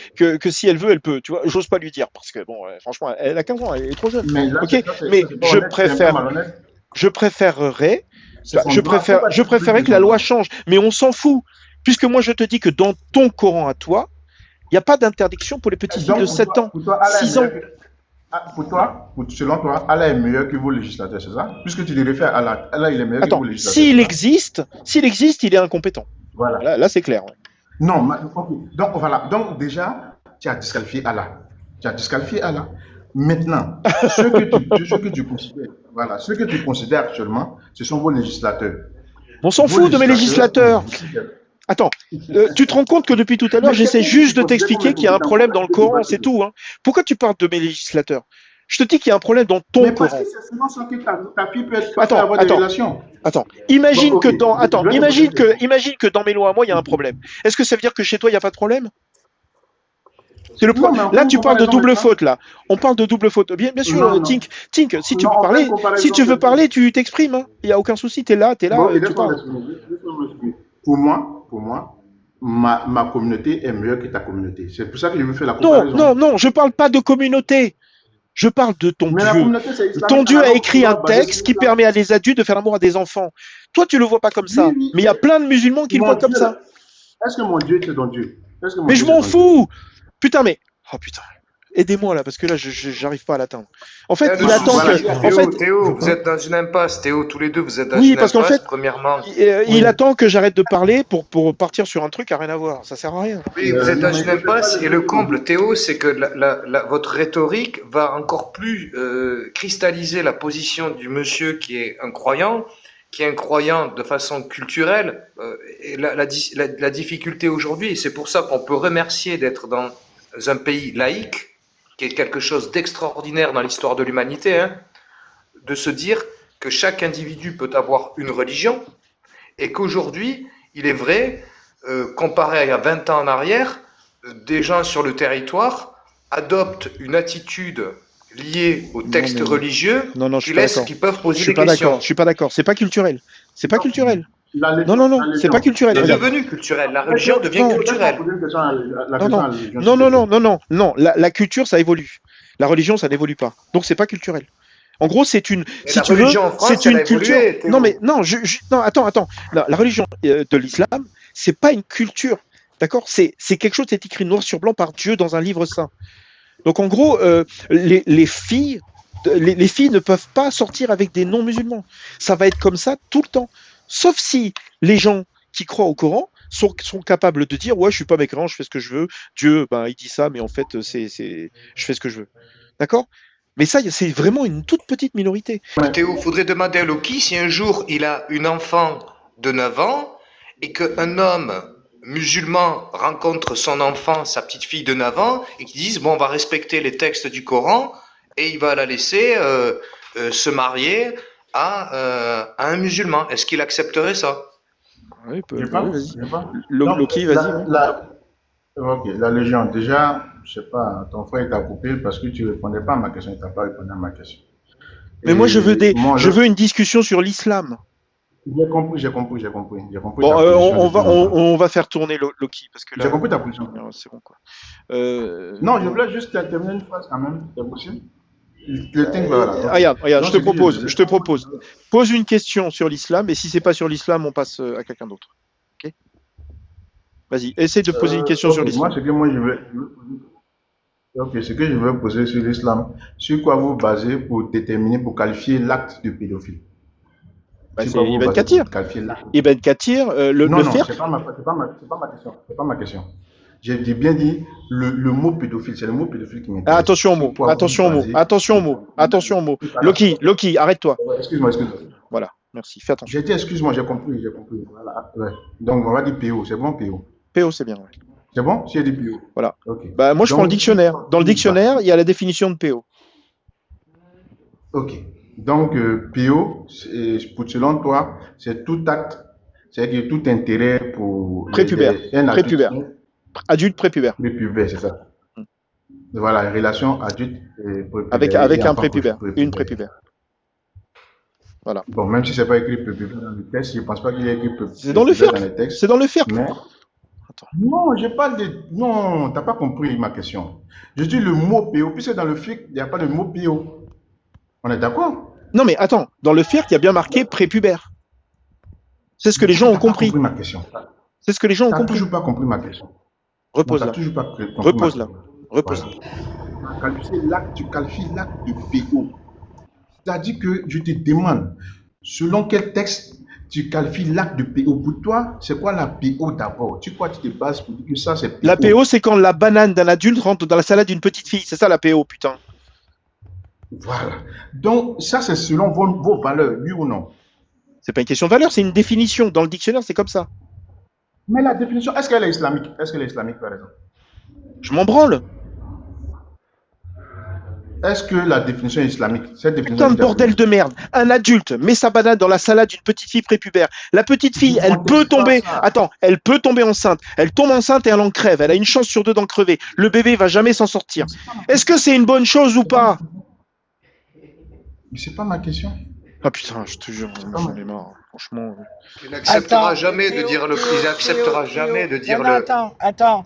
si elle veut, elle peut. Tu vois, j'ose pas lui dire parce que bon, franchement, elle a 15 ans, elle est trop jeune. Mais là, Ok, mais c'est pas honnête, c'est un peu malhonnête. je préférerais, tu C'est vois, son droit. Pourquoi je tu prives préférerais de que la son loi droit? change. Mais on s'en fout, puisque moi, je te dis que dans ton Coran à toi, il n'y a pas d'interdiction pour les petites filles de Donc, 7 ans, pour toi, Allah est 6 ans. meilleur que. Pour toi, selon toi, Allah est meilleur que vos législateurs, c'est ça? Puisque tu te réfères à Allah, Allah il est meilleur que Attends, vos législateurs, c'est ça? s'il existe, il est incompétent. Voilà. Là c'est clair. Ouais. Non, ok. Donc voilà. Donc déjà, tu as disqualifié Allah. Tu as disqualifié Allah. Maintenant, ce que tu considères, voilà, ce que tu considères actuellement, ce sont vos législateurs. On s'en Vos fout de mes législateurs ont législateurs. décidé. Attends, tu te rends compte que depuis tout à l'heure, Mais j'essaie quelqu'un que juste tu de considères comme t'expliquer qu'il y a un incompétent, problème pourquoi dans tu le veux Coran, débattre c'est dessus? tout. Hein. Pourquoi tu parles de mes législateurs? Je te dis qu'il y a un problème dans ton Mais parce Coran. que c'est seulement ça que ta fille peut Attends, avoir des attends, relations. attends. Bon, ok, je vais te poser une question. Imagine que dans mes lois à moi, il y a un problème. Est-ce que ça veut dire que chez toi, il n'y a pas de problème? C'est le Non, point. mais on fait Là, une tu parles de comparaison double maintenant. faute, là. On parle de double faute. Bien sûr, Non, non. Tink, si tu Non, veux on fait une parler, si comparaison tu veux de tout. parler, tu t'exprimes. Hein. Il n'y a aucun souci. T'es là, Bon, ok, tu laisse-moi parles. m'exprimer. Laisse-moi m'exprimer. Pour moi, ma communauté est meilleure que ta communauté. C'est pour ça que je veux faire la comparaison. Non, je parle pas de communauté. Je parle de ton Mais la Dieu. communauté, c'est Ton islamique. Dieu a écrit un Loi basée sur texte qui l'islam. permet à des adultes de faire l'amour à des enfants. Toi, tu le vois pas comme ça. Oui, oui. Mais il y a plein de musulmans qui le Mon voient comme Dieu, ça. est-ce que mon Dieu, c'est ton Dieu? Est-ce que mon Mais je Dieu, c'est m'en ton Dieu? fous. Putain, mais. Oh putain. Aidez-moi là, parce que là, j'arrive pas à l'atteindre. En fait, Le il attend souci, Voilà. que. En Théo, fait, Théo, vous êtes dans une impasse. Théo, tous les deux, vous êtes dans oui, une parce qu'en impasse, fait, premièrement. il attend que j'arrête de parler pour partir sur un truc qui a rien à voir. Ça sert à rien. Oui, vous êtes Non, dans mais une je ne fais pas impasse le et le jeu de mots. comble, Théo, c'est que votre rhétorique va encore plus cristalliser la position du monsieur qui est un croyant de façon culturelle. Et la difficulté aujourd'hui, et c'est pour ça qu'on peut remercier d'être dans un pays laïque, qui est quelque chose d'extraordinaire dans l'histoire de l'humanité, hein, de se dire que chaque individu peut avoir une religion et qu'aujourd'hui, il est vrai, comparé à il y a 20 ans en arrière, des gens sur le territoire adoptent une attitude liée aux Non, textes mais. religieux Non, je suis qui, pas d'accord. qui peuvent Je poser suis des pas d'accord. questions. Je suis pas d'accord. C'est pas culturel. C'est pas Donc, culturel. la Non, c'est pas religion. culturel. C'est Regarde. devenu culturel, la religion devient Non, Laisse-moi culturelle. poser une question la non, question non, à la religion, s'il te plaît. non. La culture, ça évolue. La religion, ça n'évolue pas. Donc, c'est pas culturel. En gros, Et si la tu veux, religion en France, c'est elle a une culture. évolué, Non, mais Théo. non, non, attends. La religion de l'islam, c'est pas une culture, d'accord? C'est quelque chose qui est écrit noir sur blanc par Dieu dans un livre saint. Donc, en gros, les filles, les filles ne peuvent pas sortir avec des non-musulmans. Ça va être comme ça tout le temps. Sauf si les gens qui croient au Coran sont capables de dire, ouais, je suis pas mécréant, je fais ce que je veux. Dieu, ben, il dit ça, mais en fait, je fais ce que je veux. D'accord? Mais ça, c'est vraiment une toute petite minorité. Théo, faudrait demander à Loki si un jour il a une enfant de 9 ans et qu'un homme musulman rencontre son enfant, sa petite fille de 9 ans, et qu'ils disent, bon, on va respecter les textes du Coran et il va la laisser se marier à un musulman. Est-ce qu'il accepterait ça? Oui, Je ouais, pas, vas-y. je pas. Donc, Loki, vas-y. Ouais. ok, la Légion, déjà, je sais pas, ton frère t'a coupé parce que tu répondais pas à ma question, il t'a pas répondu à ma question. Mais moi, Et moi, je veux une discussion sur l'islam. j'ai compris Bon, ta position on depuis va, longtemps. on va faire tourner Loki parce que J'ai là, compris ta position. c'est bon quoi. Non, je Bon. voulais juste terminer une phrase quand même, c'est possible? Le thing, voilà, ok. Regarde, Donc, ce que je je disais, te propose. Pose une question sur l'islam et si c'est pas sur l'islam, on passe à quelqu'un d'autre. Ok. Vas-y, essaie de poser une question sur ok, moi, l'islam. ce que je veux poser sur l'islam, sur quoi vous basez pour déterminer, pour qualifier l'acte de pédophile? Bah, Sur quoi c'est vous Ibn basez Kathir. pour qualifier l'acte? Ibn Kathir, Non, le non, firq. c'est pas ma question. C'est pas ma question. J'ai bien dit le mot pédophile. C'est le mot pédophile qui Ah, m'intéresse. attention aux Sur mots, quoi vous attention aux mots, basez attention aux pour mots, qualifier attention aux mots. Alors, Loki, arrête-toi. excuse-moi. Voilà, merci, fais attention. J'ai dit excuse-moi, j'ai compris. Voilà, ouais. Donc, on va dire PO. C'est bon, PO. PO, c'est bien. Ouais. C'est bon? Si j'ai dit PO. Voilà. Ok. Bah, moi, je prends le Donc, sur dictionnaire. quoi Dans le vous basez? dictionnaire, il y a la définition de PO. Ok. Donc, PO, selon toi, c'est tout acte, c'est-à-dire tout intérêt pour Prépubère. un adulte Prépubère. Adulte prépubère. prépubère, c'est ça. Hmm. Voilà, relation adulte et prépubère et Avec un enfant prépubère. Une prépubère. prépubère. Voilà. Bon, même si c'est pas écrit prépubère dans le texte, je pense pas qu'il y ait écrit C'est dans le prépubère dans firq. le texte. C'est dans le firq. Mais Attends. non, je parle de. Non, t'as pas compris ma question. Je dis le mot PO, puisque dans le FIC, il n'y a pas de mot PO. On est d'accord? Non, mais attends. Dans le firq, il y a bien marqué prépubère. C'est ce que Je les dis que gens ont t'as pas compris. compris ma question. C'est ce que les gens ont T'as compris. toujours pas compris ma question. Non, t'as Repose-la. toujours pas compris ma Repose-la. question. Voilà. Repose-la. Tu qualifies l'acte de PO. C'est-à-dire que je te demande, selon quel texte tu qualifies l'acte de PO? Pour toi, c'est quoi la PO d'abord? Tu crois que tu te bases pour dire que ça c'est La PO? PO, c'est quand la banane d'un adulte rentre dans la salade d'une petite fille. C'est ça la PO, putain. Voilà. Donc, ça c'est selon vos valeurs, oui ou non? C'est pas une question de valeur, c'est une définition. Dans le dictionnaire, c'est comme ça. Mais la définition, est-ce qu'elle est islamique? Est-ce qu'elle est islamique, par exemple? Je m'en branle. Est-ce que la définition est islamique? Cette définition Putain que de tu as bordel prise. de merde. Un adulte met sa banane dans la salade d'une petite fille prépubère. La petite Je fille, ne elle peut conteste pas tomber. ça. Attends, elle peut tomber enceinte. Elle tombe enceinte et elle en crève. Elle a une chance sur deux d'en crever. Le bébé va jamais s'en sortir. Mais c'est pas ma Est-ce question. que c'est une bonne chose ou pas? Mais c'est pas ma question. Ah putain, je te jure, C'est pas j'en ma ai marre. Franchement. Il n'acceptera Attends, jamais de dire le. Il n'acceptera jamais de dire Non, non, le. attends.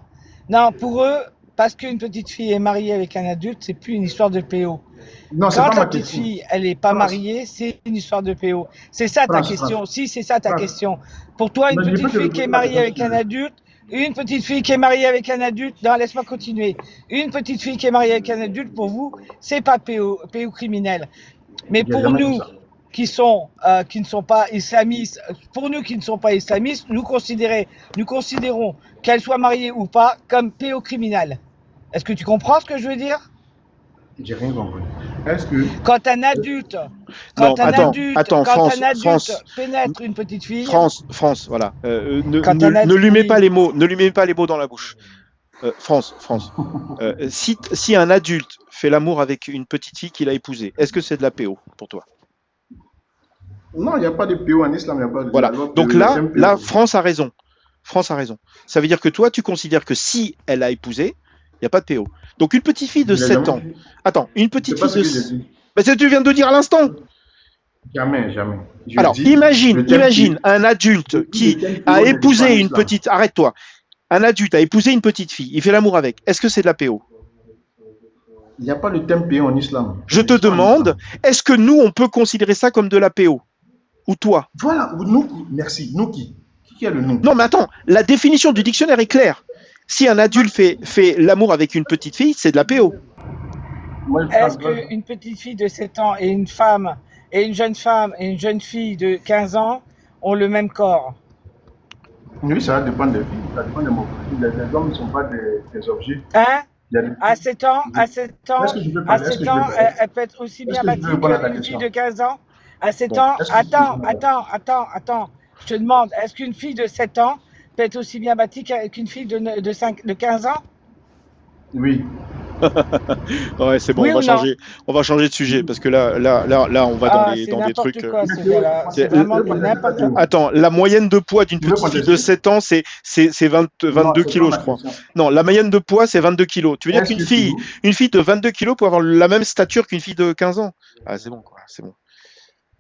Non, pour eux, parce qu'une petite fille est mariée avec un adulte, c'est plus une histoire de PO. Non, c'est Quand pas la ma petite question. fille, elle n'est pas France, mariée, c'est une histoire de PO. C'est ça ta France, question. Si, c'est ça ta France. question. Pour toi, une Mais je petite peux te fille qui est reposer la mariée question si avec tu un veux. adulte, une petite fille qui est mariée avec un adulte, non, laisse-moi continuer. Une petite fille qui est mariée avec un adulte, pour vous, c'est pas PO criminel. Mais J'ai pour jamais dit nous, ça. qui ne sont pas islamistes, pour nous qui ne sont pas islamistes, nous considérons qu'elle soit mariée ou pas comme pédocriminelle. Est-ce que tu comprends ce que je veux dire? J'ai rien compris. Est-ce que. Quand un adulte, Non, attends, France, pénètre une petite fille, voilà. quand un Ne lui mets pas oui, les mots, ne lui mets pas les mots dans la bouche. France. Si un adulte fait l'amour avec une petite fille qu'il a épousée, est-ce que c'est de la PO pour toi? Non, il n'y a pas de PO en islam, il n'y a pas de Voilà. la loi PO, Donc le thème PO. là, France a raison. France a raison. Ça veut dire que toi, tu considères que si elle a épousé, il n'y a pas de PO. Donc une petite fille de Je l'ai 7 jamais ans. dit. Attends, une C'est petite pas fille ce de. que j'ai dit. Ben, c'est ce que tu viens de dire à l'instant. Jamais. Je Alors, dis le thème imagine PO. un adulte Je dis qui le thème PO a n'existe pas en épousé une islam. petite. Arrête-toi. Un adulte a épousé une petite fille. Il fait l'amour avec. Est-ce que c'est de la PO? Il n'y a pas le thème PO en islam. Je te demande, est-ce que nous, on peut considérer ça comme de la PO? Ou toi? Voilà, nous qui, merci, nous qui. Qui est le nous? Non, mais attends, la définition du dictionnaire est claire. Si un adulte fait l'amour avec une petite fille, c'est de la PO. Est-ce qu'une petite fille de 7 ans et une femme, et une jeune femme et une jeune fille de 15 ans ont le même corps? Oui, ça dépend des filles, ça dépend des morphologies. Les hommes ne sont pas des objets. Hein? Il y a des... À 7 ans, Est-ce que je peux parler? elle peut être aussi bien bâtie qu'une fille de 15 ans. À 7 Bon. ans, attends. Je te demande, est-ce qu'une fille de 7 ans peut être aussi bien bâtie qu'une fille de 15 ans? Oui. Ouais, c'est bon, Oui ou non? on va changer de sujet parce que là, on va dans Ah, des, c'est dans des n'importe trucs. quoi, Mais ces Théo, gars-là. C'est- C'est vraiment du n'importe quoi. Attends, la moyenne de poids d'une tu veux petite fille de contester? 7 ans, c'est 20 Non, 22 c'est pas kilos, je ma crois. question. Non, la moyenne de poids, c'est 22 kilos. Tu veux dire Est-ce que Théo, une fille de 22 kilos peut avoir la même stature qu'une fille de 15 ans? Ah, c'est bon, quoi, c'est bon.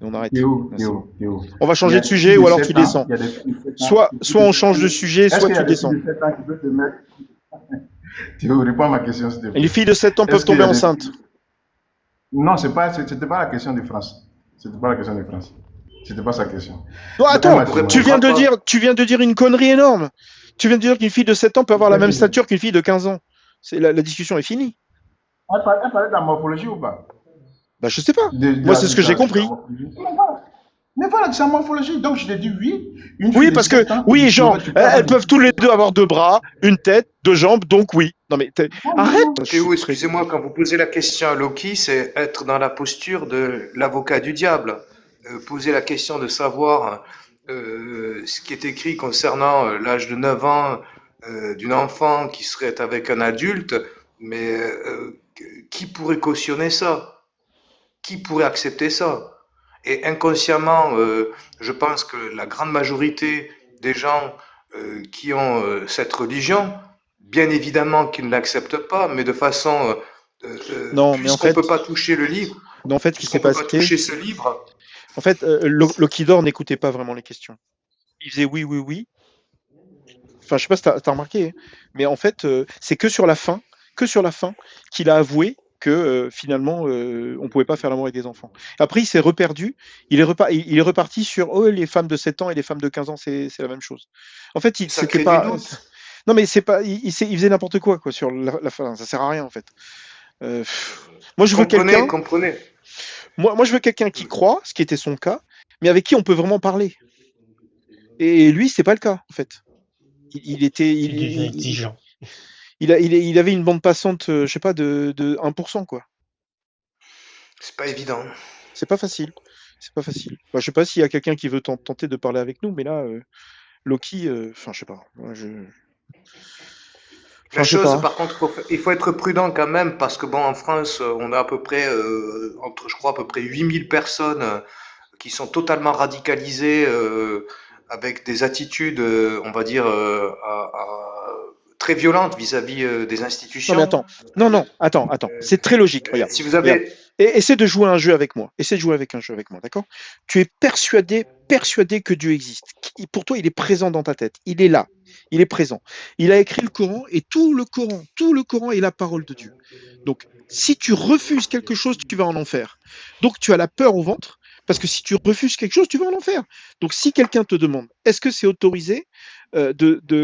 Et on arrête. Théo, Ah, c'est bon. Théo, Théo, On va il y changer a de des filles sujet de ou alors tu 7 ans, descends. il y a des filles de 7 ans, Soit on change de sujet, Est-ce soit qu'il y a tu des filles descends. de 7 ans qui peuvent te mettre... Théo, réponds à ma question, s'il te Et les plaît. filles de 7 ans peuvent Est-ce qu'il y tomber a des enceintes. filles... Non, c'était pas la question de France. C'était pas la question de France. C'était pas sa question. Non, Donc, elle attends, m'a On dit, moi, répondra pas. tu viens de dire une connerie énorme. Tu viens de dire qu'une fille de 7 ans peut avoir la qu'est-ce même que j'ai dit? stature qu'une fille de 15 ans. La discussion est finie. Elle parlait de la morphologie ou pas? Bah, je sais pas. De Moi, la c'est ce que j'ai différence de la compris. morphologie. Mais voilà, c'est la morphologie. Donc, je t'ai dit oui. Une Oui, fille de parce que, 7 ans, oui, genre, tu peux avoir elles des peuvent filles tous de les 7 deux avoir deux bras, une tête, deux jambes, donc oui. Non, mais ans. Non, non, arrête. non. Je suis Théo, très. excusez-moi, quand vous posez la question à Loki, c'est être dans la posture de l'avocat du diable. Poser la question de savoir ce qui est écrit concernant l'âge de 9 ans d'une enfant qui serait avec un adulte, mais qui pourrait cautionner ça? Qui pourrait accepter ça? Et inconsciemment, je pense que la grande majorité des gens qui ont cette religion, bien évidemment qu'ils ne l'acceptent pas, mais de façon, Non, mais puisqu'on ne peut pas toucher le livre, non, en fait, ce qui puisqu'on s'est ne peut pas passé, toucher ce livre, en fait, Lokidor n'écoutait pas vraiment les questions. Il faisait oui, oui, oui. Enfin, je sais pas si t'as remarqué, hein, mais en fait, c'est que sur la fin, qu'il a avoué que finalement, on pouvait pas faire l'amour avec des enfants. Après, il s'est reperdu. Il est reparti sur oh, les femmes de 7 ans et les femmes de 15 ans, c'est la même chose. En fait, ça c'était crée du pas. doute. Non, mais c'est pas. Il faisait n'importe quoi sur la fin. Ça sert à rien en fait. Moi, je veux Comprenez, quelqu'un. comprenez. Moi, je veux quelqu'un qui croit, ce qui était son cas, mais avec qui on peut vraiment parler. Et lui, c'est pas le cas en fait. Il était, Tu deviens exigeant. il avait une bande passante, je sais pas, de 1%, quoi. C'est pas évident. C'est pas facile. C'est pas facile. Enfin, je sais pas s'il y a quelqu'un qui veut tenter de parler avec nous, mais là, Loki, enfin, je sais pas. Moi, La enfin, je sais chose, pas. par contre, il faut être prudent quand même, parce que bon, en France, on a à peu près, entre, je crois, à peu près 8000 personnes qui sont totalement radicalisées, avec des attitudes, on va dire, très violentes vis-à-vis des Non, mais institutions. attends. Non, attends. C'est très logique. Regarde. Si vous Regarde. avez, Essaie de jouer un jeu avec moi. Essaie de jouer avec un jeu avec moi, d'accord? Tu es persuadé que Dieu existe. Pour toi, il est présent dans ta tête. Il est là. Il est présent. Il a écrit le Coran et tout le Coran est la parole de Dieu. Donc, si tu refuses quelque chose, tu vas en enfer. Donc, tu as la peur au ventre parce que si tu refuses quelque chose, tu vas en enfer. Donc, si quelqu'un te demande, est-ce que c'est autorisé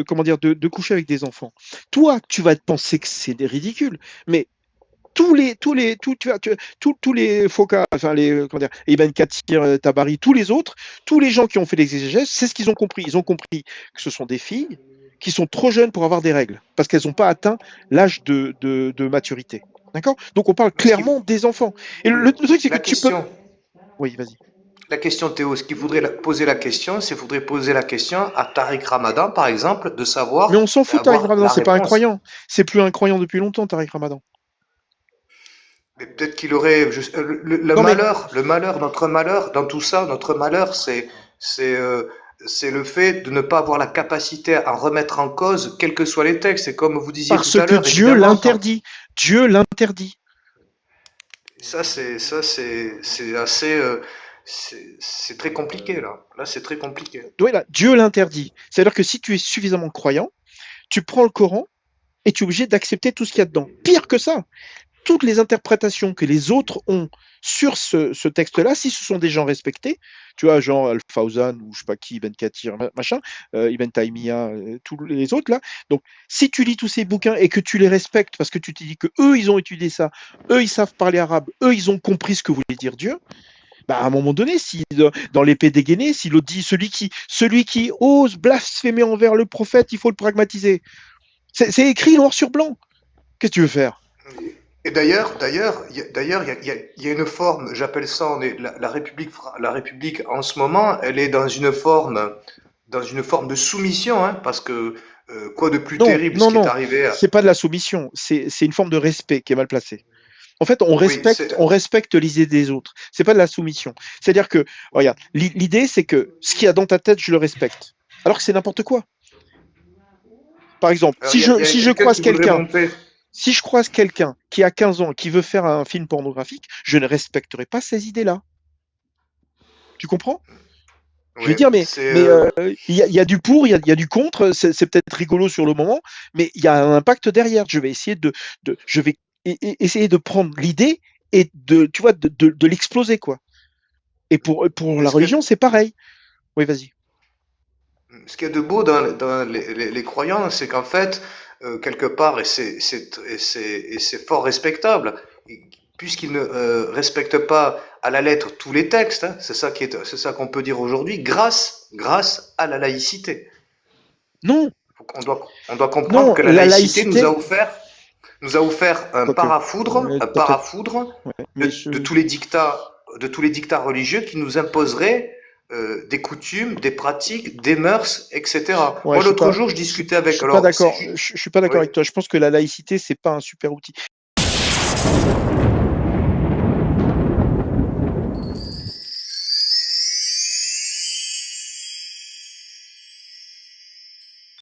comment dire, de coucher avec des enfants? Toi, tu vas penser que c'est des ridicules, mais tous les Foka, enfin comment dire, Ibn Kathir, Tabari, tous les gens qui ont fait l'exégèse, c'est ce qu'ils ont compris. Ils ont compris que ce sont des filles qui sont trop jeunes pour avoir des règles, parce qu'elles n'ont pas atteint l'âge de maturité. D'accord? Donc on parle ce qui, clairement des enfants. Et oui, le truc, c'est que la tu peux. question, Oui, vas-y. la question, Théo, ce qu'il faudrait poser la question, c'est faudrait poser la question à Tariq Ramadan, par exemple, de Mais savoir, on s'en fout, Tariq avoir Ramadan, la c'est pas un réponse. croyant. C'est plus un croyant depuis longtemps, Tariq Ramadan. Mais peut-être qu'il aurait Non, mais le malheur, notre malheur dans tout ça, notre malheur, c'est c'est le fait de ne pas avoir la capacité à remettre en cause, quels que soient les textes. Et comme vous disiez tout parce à que l'heure, Dieu évidemment, quand l'interdit. Dieu l'interdit. c'est assez c'est très compliqué là. Là, c'est très compliqué. Oui, là, Dieu l'interdit. C'est-à-dire que si tu es suffisamment croyant, tu prends le Coran et tu es obligé d'accepter tout ce qu'il y a dedans. Pire que ça, toutes les interprétations que les autres ont sur ce texte-là, si ce sont des gens respectés, tu vois, genre Al-Fawzan ou je sais pas qui, Ibn Kathir, machin, Ibn Taymiyyah, tous les autres là. Donc, si tu lis tous ces bouquins et que tu les respectes parce que tu te dis que eux ils ont étudié ça, eux ils savent parler arabe, eux ils ont compris ce que voulait dire Dieu, bah, à un moment donné, si dans l'épée dégainée, si l'autre dit celui qui ose blasphémer envers le prophète, il faut le pragmatiser. C'est écrit noir sur blanc. Qu'est-ce que tu veux faire? Et il y a une forme, j'appelle ça, la République en ce moment, elle est dans une forme dans une forme de soumission, hein, parce que quoi de plus Non, terrible ce non, qui est non, arrivé à... c'est pas de la soumission, c'est une forme de respect qui est mal placée. En fait, on Oui, respecte les idées des autres. C'est pas de la soumission. C'est-à-dire que, regarde, l'idée, c'est que ce qu'il y a dans ta tête, je le respecte. Alors que c'est n'importe quoi. Par exemple, alors, il y a si je quelqu'un croise qui voudrait quelqu'un, monter. si je croise quelqu'un qui a 15 ans, qui veut faire un film pornographique, je ne respecterai pas ces idées-là. Tu comprends? Je Oui, vais dire, c'est il y a du pour, il y a du contre, c'est peut-être rigolo sur le moment, mais il y a un impact derrière. Je vais essayer je vais essayer de prendre l'idée et tu vois, de l'exploser, quoi. Et pour la ce que religion, c'est pareil. Oui, vas-y. ce qu'il y a de beau dans les croyants, c'est qu'en fait, quelque part, et c'est fort respectable, puisqu'ils ne respectent pas à la lettre tous les textes, hein, c'est ça qu'on peut dire aujourd'hui, grâce à la laïcité. Non, On doit comprendre non, que la la laïcité laïcité, nous a offert quoique, un t'as peut-être, parafoudre ouais, mais de tous les dictats religieux qui nous imposeraient des coutumes, des pratiques, des mœurs, etc. ouais, Moi, l'autre jour, je discutais je avec. suis pas Alors, c'est d'accord. juste. Je suis pas d'accord Oui. avec toi. Je pense que la laïcité, c'est pas un super outil.